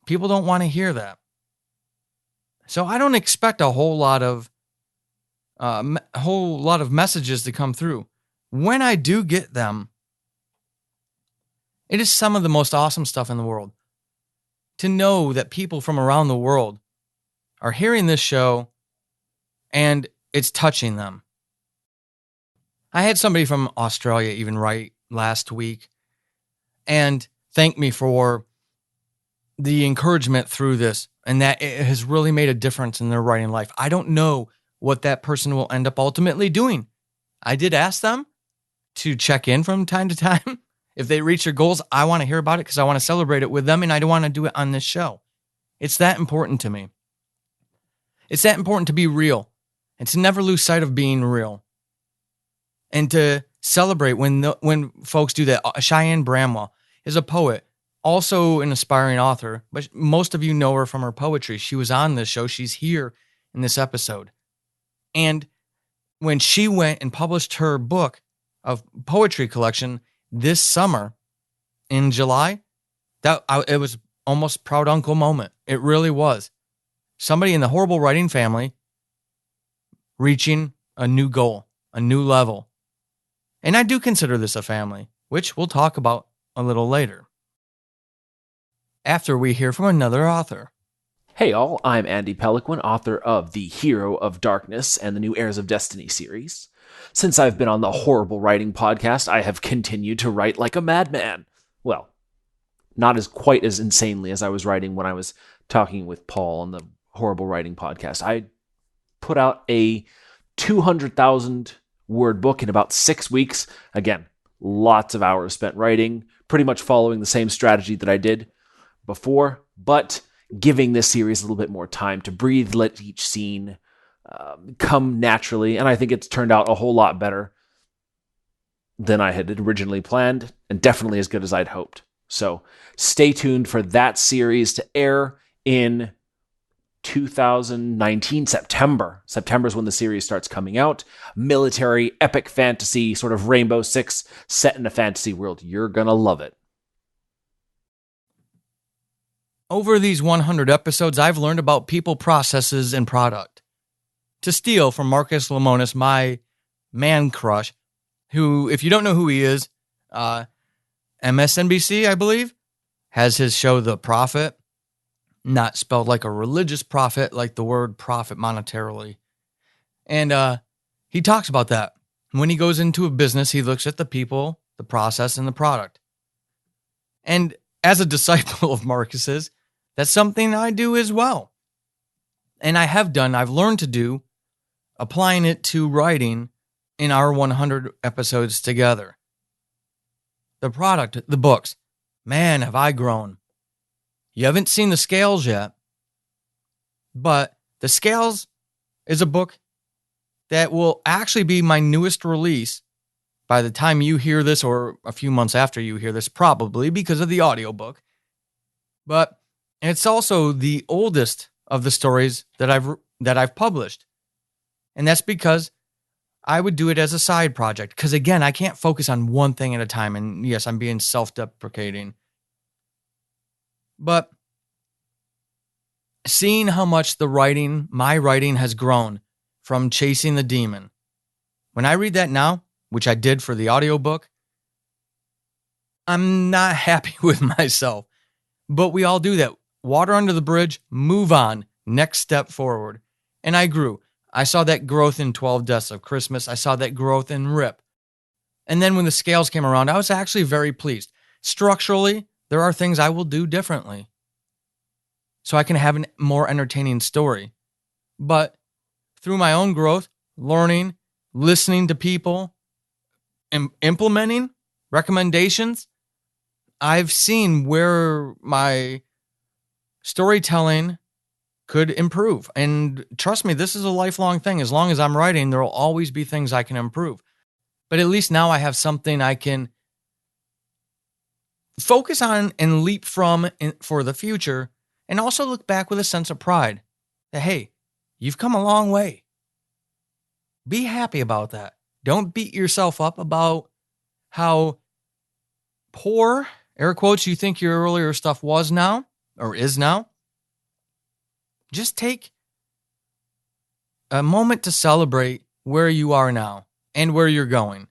People don't want to hear that. So I don't expect a whole lot of messages to come through. When I do get them, it is some of the most awesome stuff in the world. To know that people from around the world are hearing this show and it's touching them. I had somebody from Australia even write last week and thank me for the encouragement through this, and that it has really made a difference in their writing life. I don't know what that person will end up ultimately doing. I did ask them to check in from time to time. If they reach their goals, I want to hear about it because I want to celebrate it with them, and I don't want to do it on this show. It's that important to me. It's that important to be real and to never lose sight of being real and to celebrate when folks do that. Cheyenne Bramwell is a poet, also an aspiring author, but most of you know her from her poetry. She was on this show. She's here in this episode. And when she went and published her book of poetry collection this summer in July, it was almost proud uncle moment. It really was. Somebody in the horrible writing family reaching a new goal, a new level. And I do consider this a family, which we'll talk about a little later, after we hear from another author. Hey all, I'm Andy Peliquin, author of The Hero of Darkness and the new Heirs of Destiny series. Since I've been on the Horrible Writing podcast, I have continued to write like a madman. Well, not as quite as insanely as I was writing when I was talking with Paul on the Horrible Writing podcast. I put out a 200,000 word book in about 6 weeks. Again, lots of hours spent writing, pretty much following the same strategy that I did before, but giving this series a little bit more time to breathe, let each scene come naturally, and I think it's turned out a whole lot better than I had originally planned, and definitely as good as I'd hoped. So stay tuned for that series to air in 2019, September. September is when the series starts coming out. Military, epic fantasy, sort of Rainbow Six, set in a fantasy world. You're gonna love it. Over these 100 episodes, I've learned about people, processes, and product. To steal from Marcus Lemonis, my man crush, who, if you don't know who he is, MSNBC, I believe, has his show The Prophet, not spelled like a religious prophet, like the word profit monetarily. And he talks about that. When he goes into a business, he looks at the people, the process, and the product. And as a disciple of Marcus's, that's something I do as well. And I've learned to do, applying it to writing in our 100 episodes together. The product, the books. Man, have I grown. You haven't seen The Scales yet, but The Scales is a book that will actually be my newest release by the time you hear this, or a few months after you hear this, probably because of the audiobook. But it's also the oldest of the stories that I've published. And that's because I would do it as a side project. Because again, I can't focus on one thing at a time. And yes, I'm being self-deprecating. But seeing how much my writing has grown from Chasing the Demon. When I read that now, which I did for the audiobook, I'm not happy with myself. But we all do that. Water under the bridge, move on, next step forward. And I grew. I saw that growth in 12 Deaths of Christmas. I saw that growth in Rip. And then when the scales came around, I was actually very pleased. Structurally, there are things I will do differently so I can have a more entertaining story. But through my own growth, learning, listening to people, implementing recommendations, I've seen where my storytelling could improve. And trust me, this is a lifelong thing. As long as I'm writing, there will always be things I can improve. But at least now I have something I can focus on and leap from for the future, and also look back with a sense of pride that, hey, you've come a long way. Be happy about that. Don't beat yourself up about how poor, air quotes, you think your earlier stuff was now or is now. Just take a moment to celebrate where you are now and where you're going.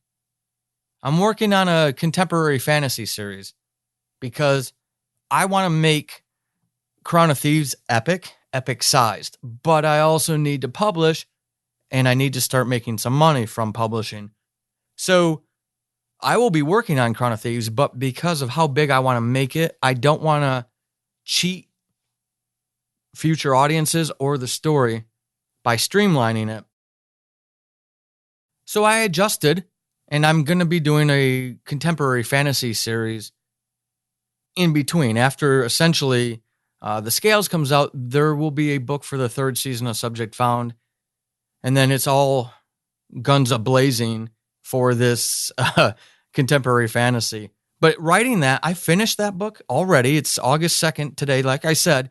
I'm working on a contemporary fantasy series because I want to make Crown of Thieves epic-sized, but I also need to publish, and I need to start making some money from publishing. So I will be working on Crown of Thieves, but because of how big I want to make it, I don't want to cheat future audiences or the story by streamlining it. So I adjusted, and I'm going to be doing a contemporary fantasy series in between. After essentially The Scales comes out, there will be a book for the 3rd season of Subject Found, and then it's all guns a-blazing for this contemporary fantasy. But writing that, I finished that book already. It's August 2nd today, like I said.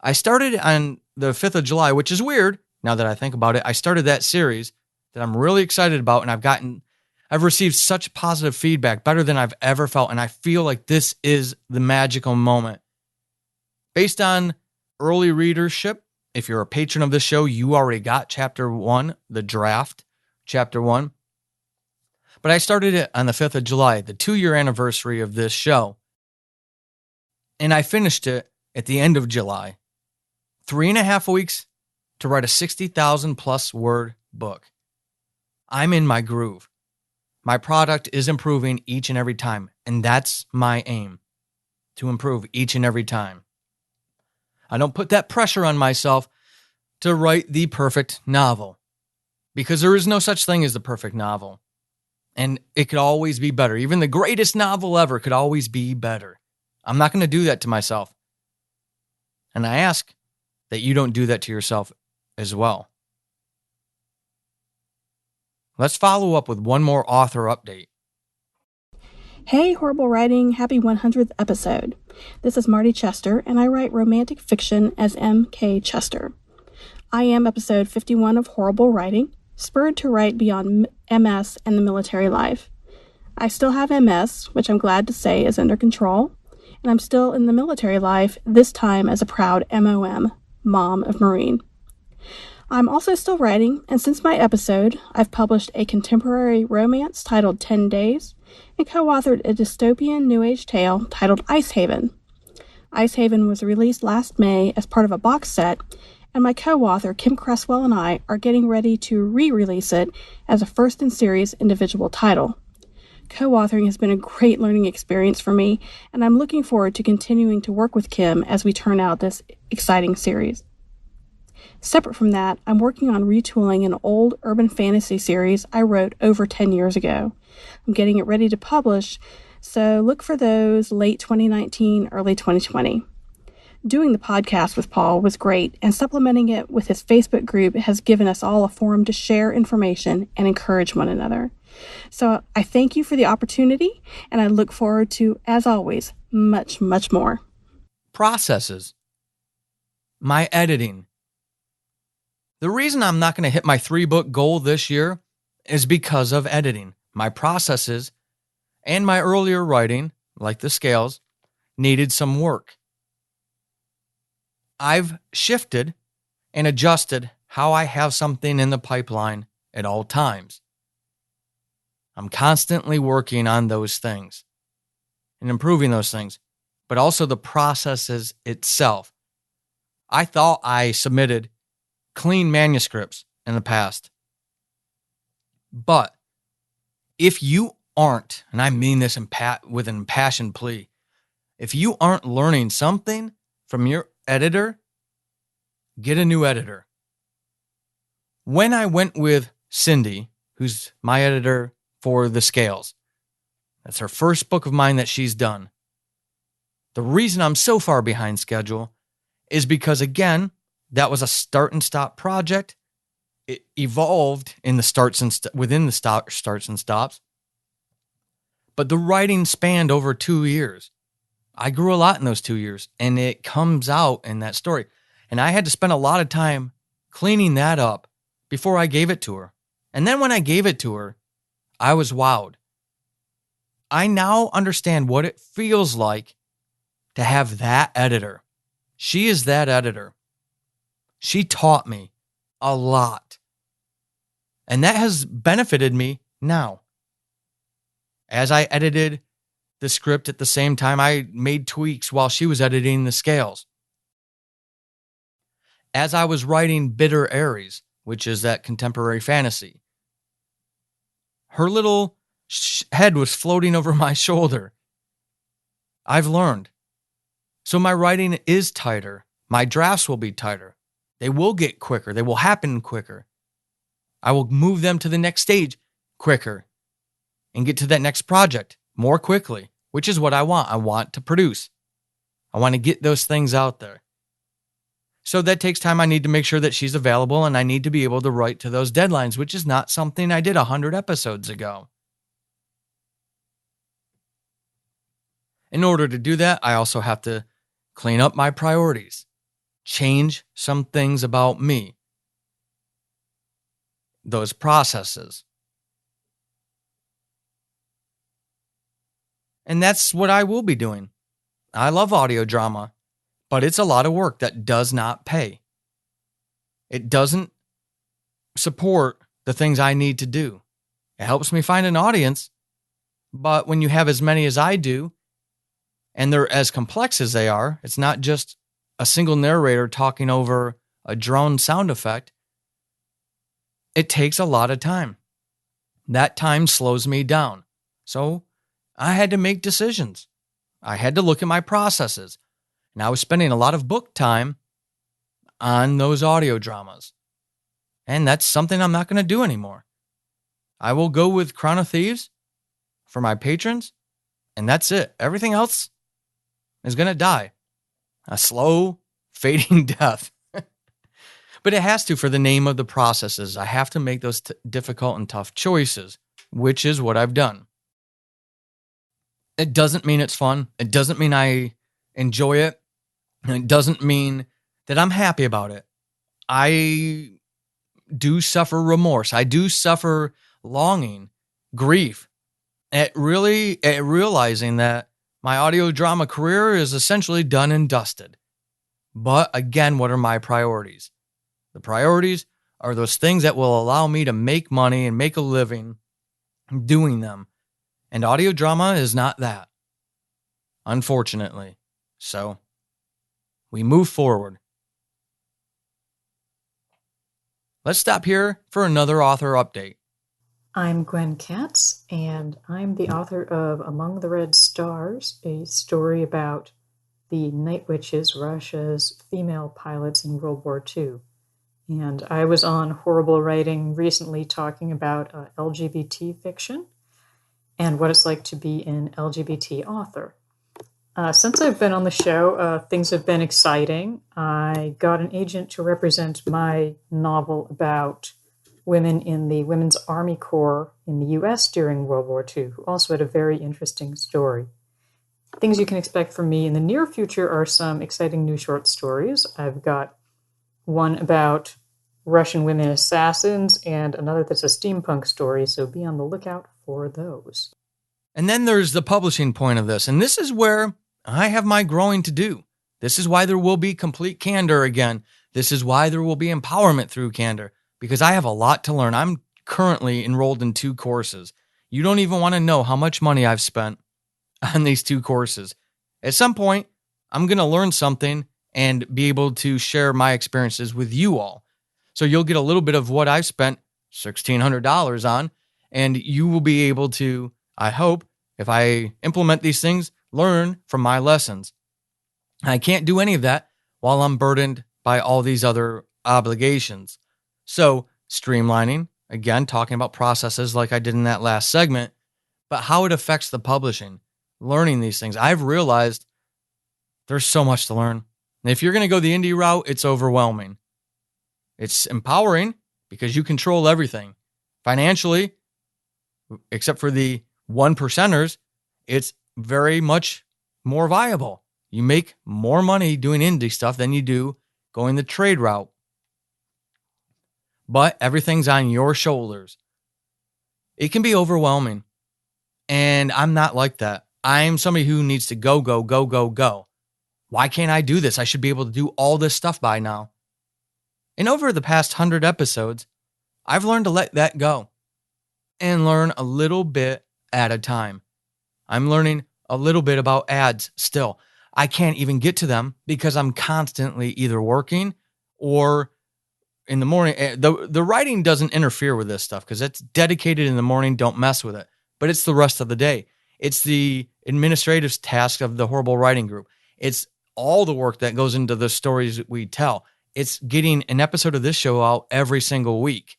I started on the 5th of July, which is weird now that I think about it. I started that series that I'm really excited about, and I've received such positive feedback, better than I've ever felt, and I feel like this is the magical moment. Based on early readership, if you're a patron of the show, you already got Chapter 1, the draft, Chapter 1. But I started it on the 5th of July, the 2-year anniversary of this show. And I finished it at the end of July. 3.5 weeks to write a 60,000 plus word book. I'm in my groove. My product is improving each and every time, and that's my aim, to improve each and every time. I don't put that pressure on myself to write the perfect novel, because there is no such thing as the perfect novel, and it could always be better. Even the greatest novel ever could always be better. I'm not going to do that to myself, and I ask that you don't do that to yourself as well. Let's follow up with one more author update. Hey, Horrible Writing, happy 100th episode. This is Marty Chester, and I write romantic fiction as M.K. Chester. I am episode 51 of Horrible Writing, spurred to write beyond MS and the military life. I still have MS, which I'm glad to say is under control, and I'm still in the military life, this time as a proud MOM, Mom of Marine. I'm also still writing, and since my episode, I've published a contemporary romance titled 10 Days, and co-authored a dystopian New Age tale titled Ice Haven. Ice Haven was released last May as part of a box set, and my co-author Kim Cresswell and I are getting ready to re-release it as a first-in-series individual title. Co-authoring has been a great learning experience for me, and I'm looking forward to continuing to work with Kim as we turn out this exciting series. Separate from that, I'm working on retooling an old urban fantasy series I wrote over 10 years ago. I'm getting it ready to publish, so look for those late 2019, early 2020. Doing the podcast with Paul was great, and supplementing it with his Facebook group has given us all a forum to share information and encourage one another. So I thank you for the opportunity, and I look forward to, as always, much, much more. Processes. My editing. The reason I'm not going to hit my 3-book goal this year is because of editing. My processes and my earlier writing, like the scales, needed some work. I've shifted and adjusted how I have something in the pipeline at all times. I'm constantly working on those things and improving those things, but also the processes itself. I thought I submitted clean manuscripts in the past. But if you aren't, and I mean this with an impassioned plea, if you aren't learning something from your editor, get a new editor. When I went with Cindy, who's my editor for the scales, that's her first book of mine that she's done. The reason I'm so far behind schedule is because, again, that was a start and stop project. It evolved in the within the starts and stops. But the writing spanned over 2 years. I grew a lot in those 2 years, and it comes out in that story. And I had to spend a lot of time cleaning that up before I gave it to her. And then when I gave it to her, I was wowed. I now understand what it feels like to have that editor. She is that editor. She taught me a lot. And that has benefited me now. As I edited the script at the same time, I made tweaks while she was editing the scales. As I was writing Bitter Aries, which is that contemporary fantasy, her little head was floating over my shoulder. I've learned. So my writing is tighter. My drafts will be tighter. They will get quicker. They will happen quicker. I will move them to the next stage quicker and get to that next project more quickly, which is what I want. I want to produce. I want to get those things out there. So that takes time. I need to make sure that she's available, and I need to be able to write to those deadlines, which is not something I did 100 episodes ago. In order to do that, I also have to clean up my priorities, change some things about me, those processes. And that's what I will be doing. I love audio drama, but it's a lot of work that does not pay. It doesn't support the things I need to do. It helps me find an audience, but when you have as many as I do, and they're as complex as they are, it's not just a single narrator talking over a drone sound effect. It takes a lot of time. That time slows me down. So I had to make decisions. I had to look at my processes. And I was spending a lot of book time on those audio dramas. And that's something I'm not going to do anymore. I will go with Crown of Thieves for my patrons, and that's it. Everything else is going to die. A slow, fading death. But it has to for the name of the processes. I have to make those difficult and tough choices, which is what I've done. It doesn't mean it's fun. It doesn't mean I enjoy it. And it doesn't mean that I'm happy about it. I do suffer remorse. I do suffer longing, grief at realizing that my audio drama career is essentially done and dusted. But again, what are my priorities? The priorities are those things that will allow me to make money and make a living doing them. And audio drama is not that, unfortunately. So we move forward. Let's stop here for another author update. I'm Gwen Katz, and I'm the author of Among the Red Stars, a story about the Night Witches, Russia's female pilots in World War II. And I was on Horrible Writing recently talking about LGBT fiction and what it's like to be an LGBT author. Since I've been on the show, things have been exciting. I got an agent to represent my novel about women in the Women's Army Corps in the U.S. during World War II, who also had a very interesting story. Things you can expect from me in the near future are some exciting new short stories. I've got one about Russian women assassins and another that's a steampunk story, so be on the lookout for those. And then there's the publishing point of this, and this is where I have my growing to do. This is why there will be complete candor again. This is why there will be empowerment through candor, because I have a lot to learn. I'm currently enrolled in 2 courses. You don't even want to know how much money I've spent on these 2 courses. At some point, I'm going to learn something and be able to share my experiences with you all. So you'll get a little bit of what I've spent $1,600 on, and you will be able to, I hope, if I implement these things, learn from my lessons. I can't do any of that while I'm burdened by all these other obligations. So streamlining, again, talking about processes like I did in that last segment, but how it affects the publishing, learning these things. I've realized there's so much to learn. And if you're going to go the indie route, it's overwhelming. It's empowering because you control everything. Financially, except for the 1%ers, it's very much more viable. You make more money doing indie stuff than you do going the trade route. But everything's on your shoulders. It can be overwhelming. And I'm not like that. I'm somebody who needs to go, go, go, go, go. Why can't I do this? I should be able to do all this stuff by now. And over the past 100 episodes, I've learned to let that go and learn a little bit at a time. I'm learning a little bit about ads still. I can't even get to them because I'm constantly either working or in the morning. The writing doesn't interfere with this stuff because it's dedicated in the morning. Don't mess with it. But it's the rest of the day. It's the administrative task of the Horrible Writing Group. It's all the work that goes into the stories that we tell. It's getting an episode of this show out every single week.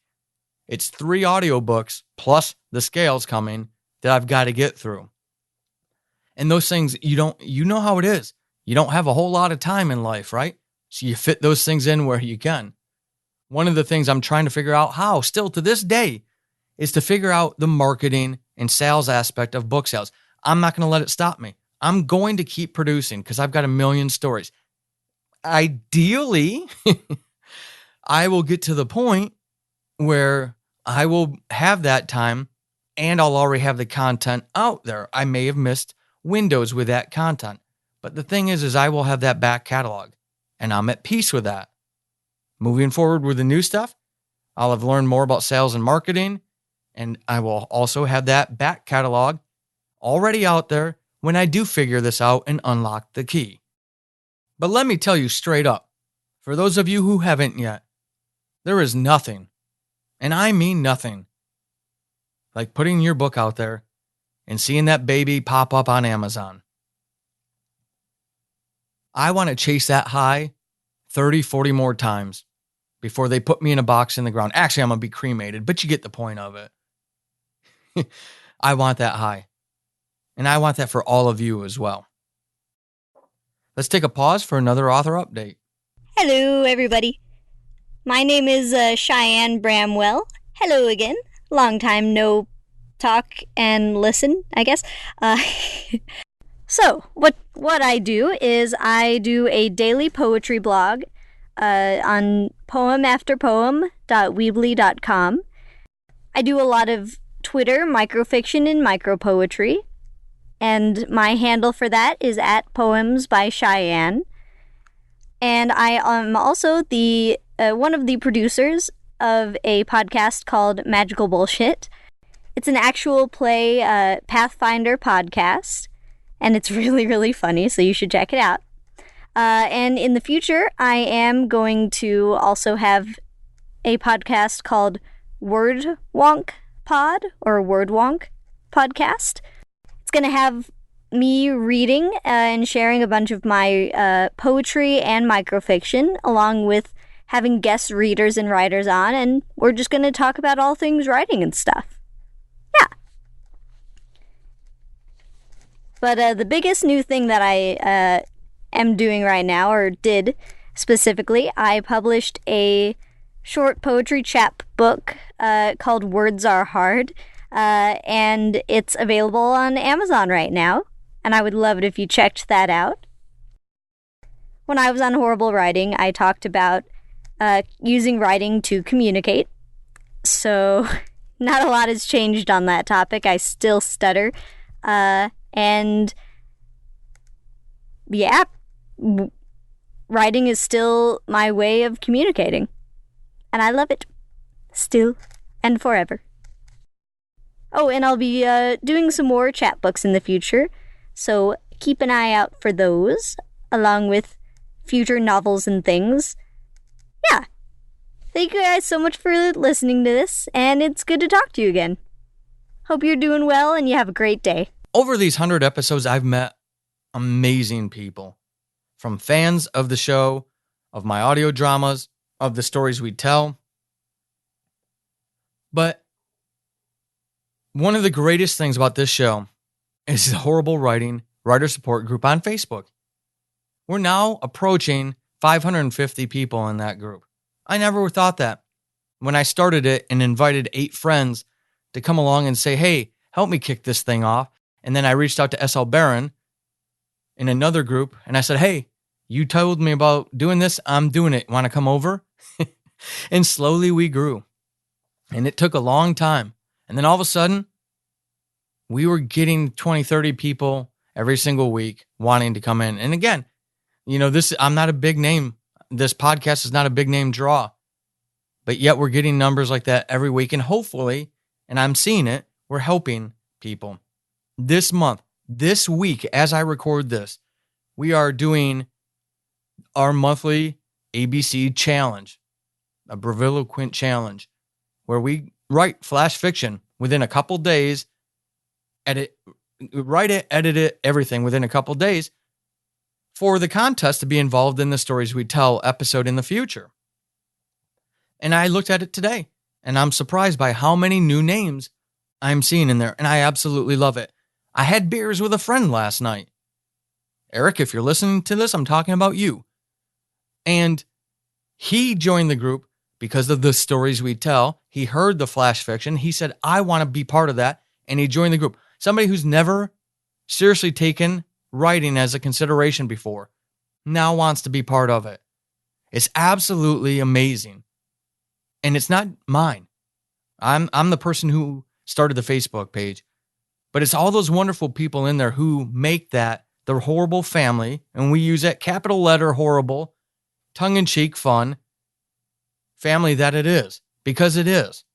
It's 3 audiobooks plus the scales coming that I've got to get through. And those things, you know how it is. You don't have a whole lot of time in life, right? So you fit those things in where you can. One of the things I'm trying to figure out how, still to this day, is to figure out the marketing and sales aspect of book sales. I'm not going to let it stop me. I'm going to keep producing because I've got a million stories. Ideally, I will get to the point where I will have that time and I'll already have the content out there. I may have missed windows with that content. But the thing is I will have that back catalog and I'm at peace with that. Moving forward with the new stuff, I'll have learned more about sales and marketing, and I will also have that back catalog already out there when I do figure this out and unlock the key. But let me tell you straight up, for those of you who haven't yet, there is nothing, and I mean nothing, like putting your book out there and seeing that baby pop up on Amazon. I want to chase that high 30, 40 more times before they put me in a box in the ground. Actually, I'm going to be cremated, but you get the point of it. I want that high. And I want that for all of you as well. Let's take a pause for another author update. Hello, everybody. My name is Cheyenne Bramwell. Hello again. Long time no talk and listen, I guess. So, what I do is I do a daily poetry blog on poemafterpoem.weebly.com. I do a lot of Twitter microfiction and micropoetry, and my handle for that is @poemsbycheyenne. And I am also the one of the producers of a podcast called Magical Bullshit. It's an actual play Pathfinder podcast, and it's really, really funny, so you should check it out. And in the future, I am going to also have a podcast called Word Wonk Pod, or Word Wonk Podcast. It's going to have me reading and sharing a bunch of my poetry and microfiction, along with having guest readers and writers on, and we're just going to talk about all things writing and stuff. Yeah. But the biggest new thing that I am doing right now, or did specifically, I published a short poetry chapbook called Words Are Hard, and it's available on Amazon right now, and I would love it if you checked that out. When I was on Horrible Writing, I talked about using writing to communicate, so not a lot has changed on that topic. I still stutter, and yeah, writing is still my way of communicating, and I love it, still and forever. Oh, and I'll be doing some more chapbooks in the future, so keep an eye out for those, along with future novels and things. Yeah. Thank you guys so much for listening to this, and it's good to talk to you again. Hope you're doing well and you have a great day. Over these 100 episodes, I've met amazing people. From fans of the show, of my audio dramas, of the stories we tell. But one of the greatest things about this show is the Horrible Writing Writer Support Group on Facebook. We're now approaching 550 people in that group. I never thought that. When I started it and invited 8 friends to come along and say, hey, help me kick this thing off. And then I reached out to SL Barron in another group and I said, hey, you told me about doing this. I'm doing it. Want to come over? And slowly we grew. And it took a long time. And then all of a sudden, we were getting 20, 30 people every single week wanting to come in. And again, I'm not a big name. This podcast is not a big name draw. But yet we're getting numbers like that every week. And hopefully, and I'm seeing it, we're helping people. This month, this week, as I record this, we are doing our monthly ABC challenge, a Breviloquent challenge, where we write flash fiction within a couple days, write it, edit it, everything within a couple days for the contest to be involved in the Stories We Tell episode in the future. And I looked at it today, and I'm surprised by how many new names I'm seeing in there, and I absolutely love it. I had beers with a friend last night. Eric, if you're listening to this, I'm talking about you. And he joined the group because of the Stories We Tell. He heard the flash fiction. He said, I want to be part of that. And he joined the group. Somebody who's never seriously taken writing as a consideration before now wants to be part of it. It's absolutely amazing. And it's not mine. I'm the person who started the Facebook page. But it's all those wonderful people in there who make that the Horrible family. And we use that capital letter horrible, tongue-in-cheek fun family that it is. Because it is.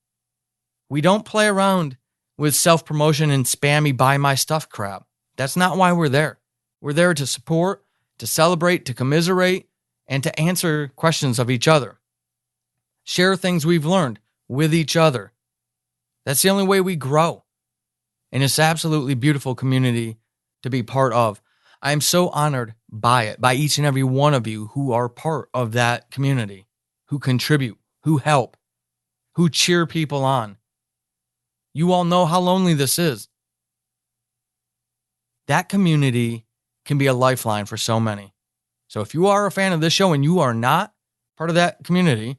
We don't play around with self-promotion and spammy buy my stuff crap. That's not why we're there. We're there to support, to celebrate, to commiserate, and to answer questions of each other. Share things we've learned with each other. That's the only way we grow. And it's absolutely beautiful community to be part of. I am so honored by it, by each and every one of you who are part of that community, who contribute, who help, who cheer people on. You all know how lonely this is. That community can be a lifeline for so many. So if you are a fan of this show and you are not part of that community,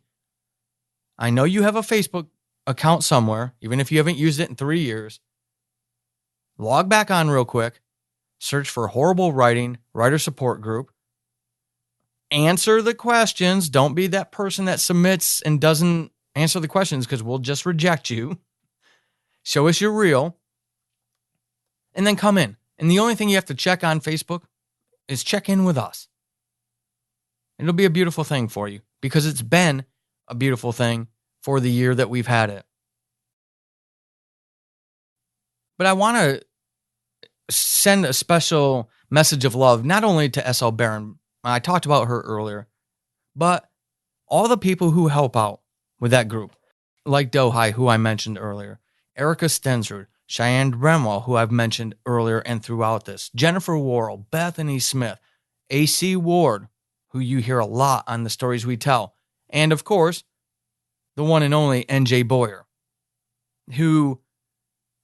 I know you have a Facebook account somewhere, even if you haven't used it in 3 years. Log back on real quick, search for Horrible Writing Writer Support Group. Answer the questions. Don't be that person that submits and doesn't answer the questions because we'll just reject you. Show us you're real. And then come in. And the only thing you have to check on Facebook is check in with us. It'll be a beautiful thing for you because it's been a beautiful thing for the year that we've had it. But I want to send a special message of love, not only to SL Barron, I talked about her earlier, but all the people who help out with that group, like Dohai, who I mentioned earlier, Erica Stensrud, Cheyenne Brenwell, who I've mentioned earlier and throughout this, Jennifer Worrell, Bethany Smith, AC Ward, who you hear a lot on the Stories We Tell, and of course, the one and only NJ Boyer, who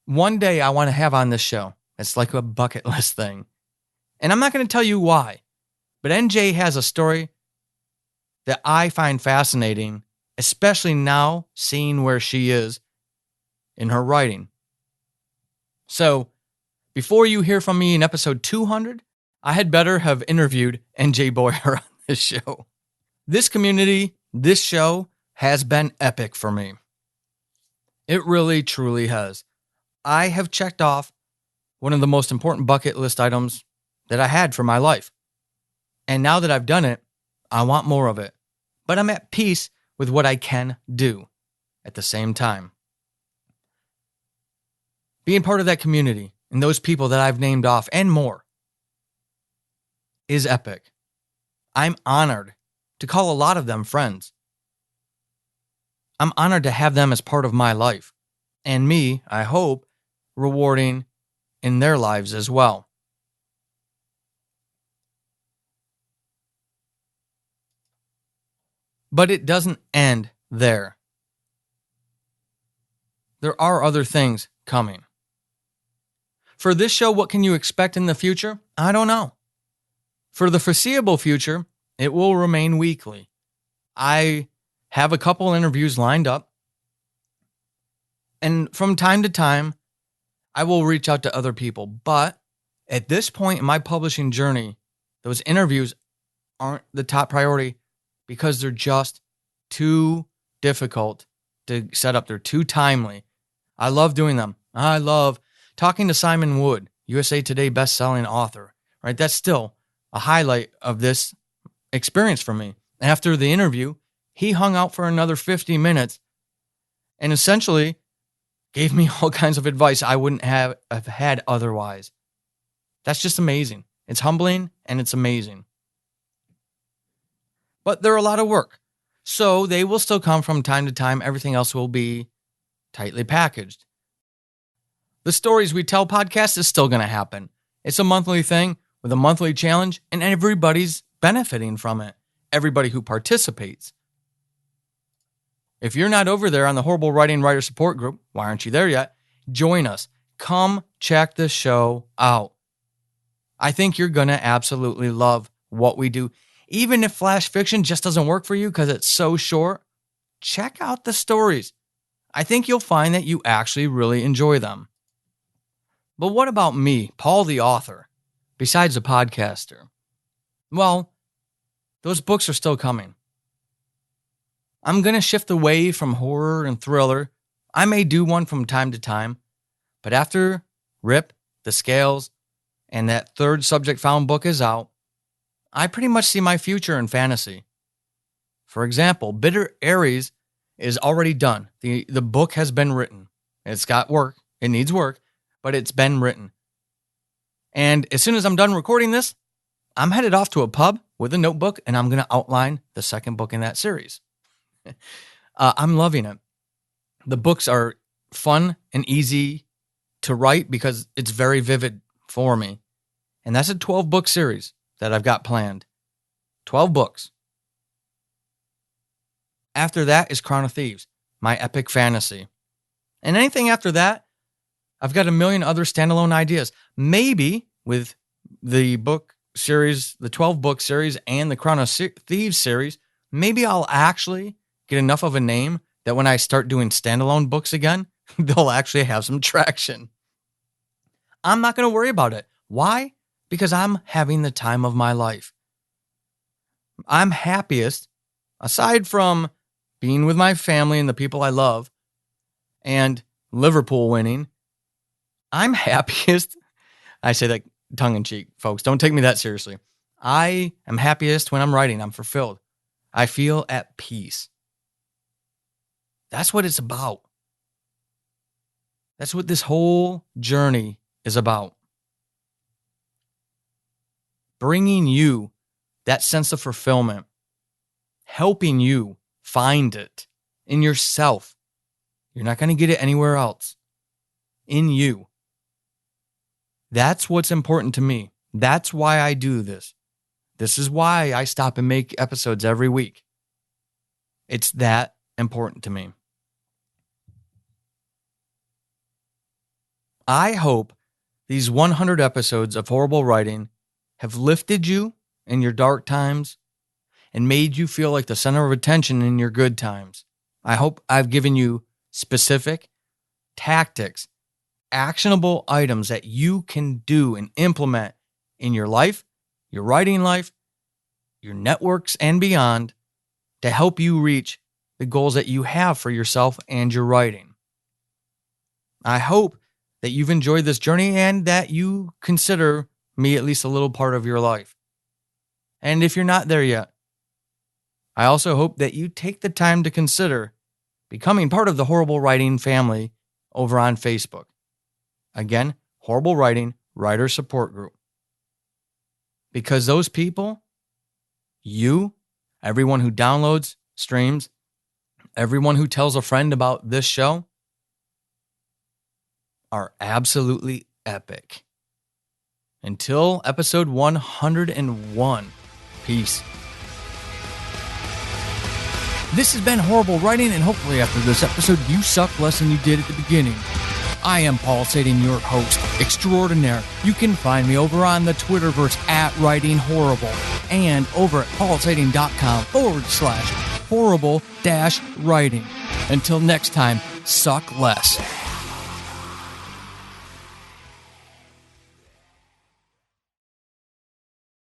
one day I want to have on this show. It's like a bucket list thing. And I'm not going to tell you why, but NJ has a story that I find fascinating especially now seeing where she is in her writing. So, before you hear from me in episode 200, I had better have interviewed NJ Boyer on this show. This community, this show, has been epic for me. It really, truly has. I have checked off one of the most important bucket list items that I had for my life. And now that I've done it, I want more of it. But I'm at peace with what I can do at the same time. Being part of that community and those people that I've named off and more is epic. I'm honored to call a lot of them friends. I'm honored to have them as part of my life. And me, I hope, rewarding in their lives as well. But it doesn't end there. There are other things coming. For this show, what can you expect in the future? I don't know. For the foreseeable future, it will remain weekly. I have a couple interviews lined up. And from time to time, I will reach out to other people. But at this point in my publishing journey, those interviews aren't the top priority because they're just too difficult to set up. They're too timely. I love doing them. I love talking to Simon Wood, USA Today best-selling author, right? That's still a highlight of this experience for me. After the interview, he hung out for another 50 minutes and essentially gave me all kinds of advice I wouldn't have had otherwise. That's just amazing. It's humbling and it's amazing. But they're a lot of work. So they will still come from time to time. Everything else will be tightly packaged. The Stories We Tell podcast is still going to happen. It's a monthly thing with a monthly challenge, and everybody's benefiting from it. Everybody who participates. If you're not over there on the Horrible Writing Writer Support Group, why aren't you there yet? Join us. Come check the show out. I think you're going to absolutely love what we do. Even if flash fiction just doesn't work for you because it's so short, check out the stories. I think you'll find that you actually really enjoy them. But what about me, Paul the author, besides a podcaster? Well, those books are still coming. I'm going to shift away from horror and thriller. I may do one from time to time, but after Rip, The Scales, and that third Subject Found book is out, I pretty much see my future in fantasy. For example, Bitter Aries is already done. The book has been written. It's got work. It needs work, but it's been written. And as soon as I'm done recording this, I'm headed off to a pub with a notebook, and I'm going to outline the second book in that series. I'm loving it. The books are fun and easy to write because it's very vivid for me. And that's a 12-book series that I've got planned. 12 books. After that is Crown of Thieves, my epic fantasy. And anything after that, I've got a million other standalone ideas. Maybe with the book series, the 12-book series, and the Crown of Thieves series, maybe I'll actually get enough of a name that when I start doing standalone books again, they'll actually have some traction. I'm not going to worry about it. Why? Because I'm having the time of my life. I'm happiest, aside from being with my family and the people I love, and Liverpool winning, I'm happiest. I say that tongue-in-cheek, folks. Don't take me that seriously. I am happiest when I'm writing. I'm fulfilled. I feel at peace. That's what it's about. That's what this whole journey is about. Bringing you that sense of fulfillment, helping you find it in yourself. You're not going to get it anywhere else. In you. That's what's important to me. That's why I do this. This is why I stop and make episodes every week. It's that important to me. I hope these 100 episodes of Horrible Writing have lifted you in your dark times and made you feel like the center of attention in your good times. I hope I've given you specific tactics, actionable items that you can do and implement in your life, your writing life, your networks, and beyond to help you reach the goals that you have for yourself and your writing. I hope that you've enjoyed this journey and that you consider me at least a little part of your life. And if you're not there yet, I also hope that you take the time to consider becoming part of the Horrible Writing family over on Facebook. Again, Horrible Writing Writer Support Group. Because those people, you, everyone who downloads, streams, everyone who tells a friend about this show, are absolutely epic. Until episode 101, peace. This has been Horrible Writing, and hopefully after this episode, you suck less than you did at the beginning. I am Paul Sading, your host extraordinaire. You can find me over on the Twitterverse at Writing Horrible and over at paulsading.com/horrible-writing. Until next time, suck less.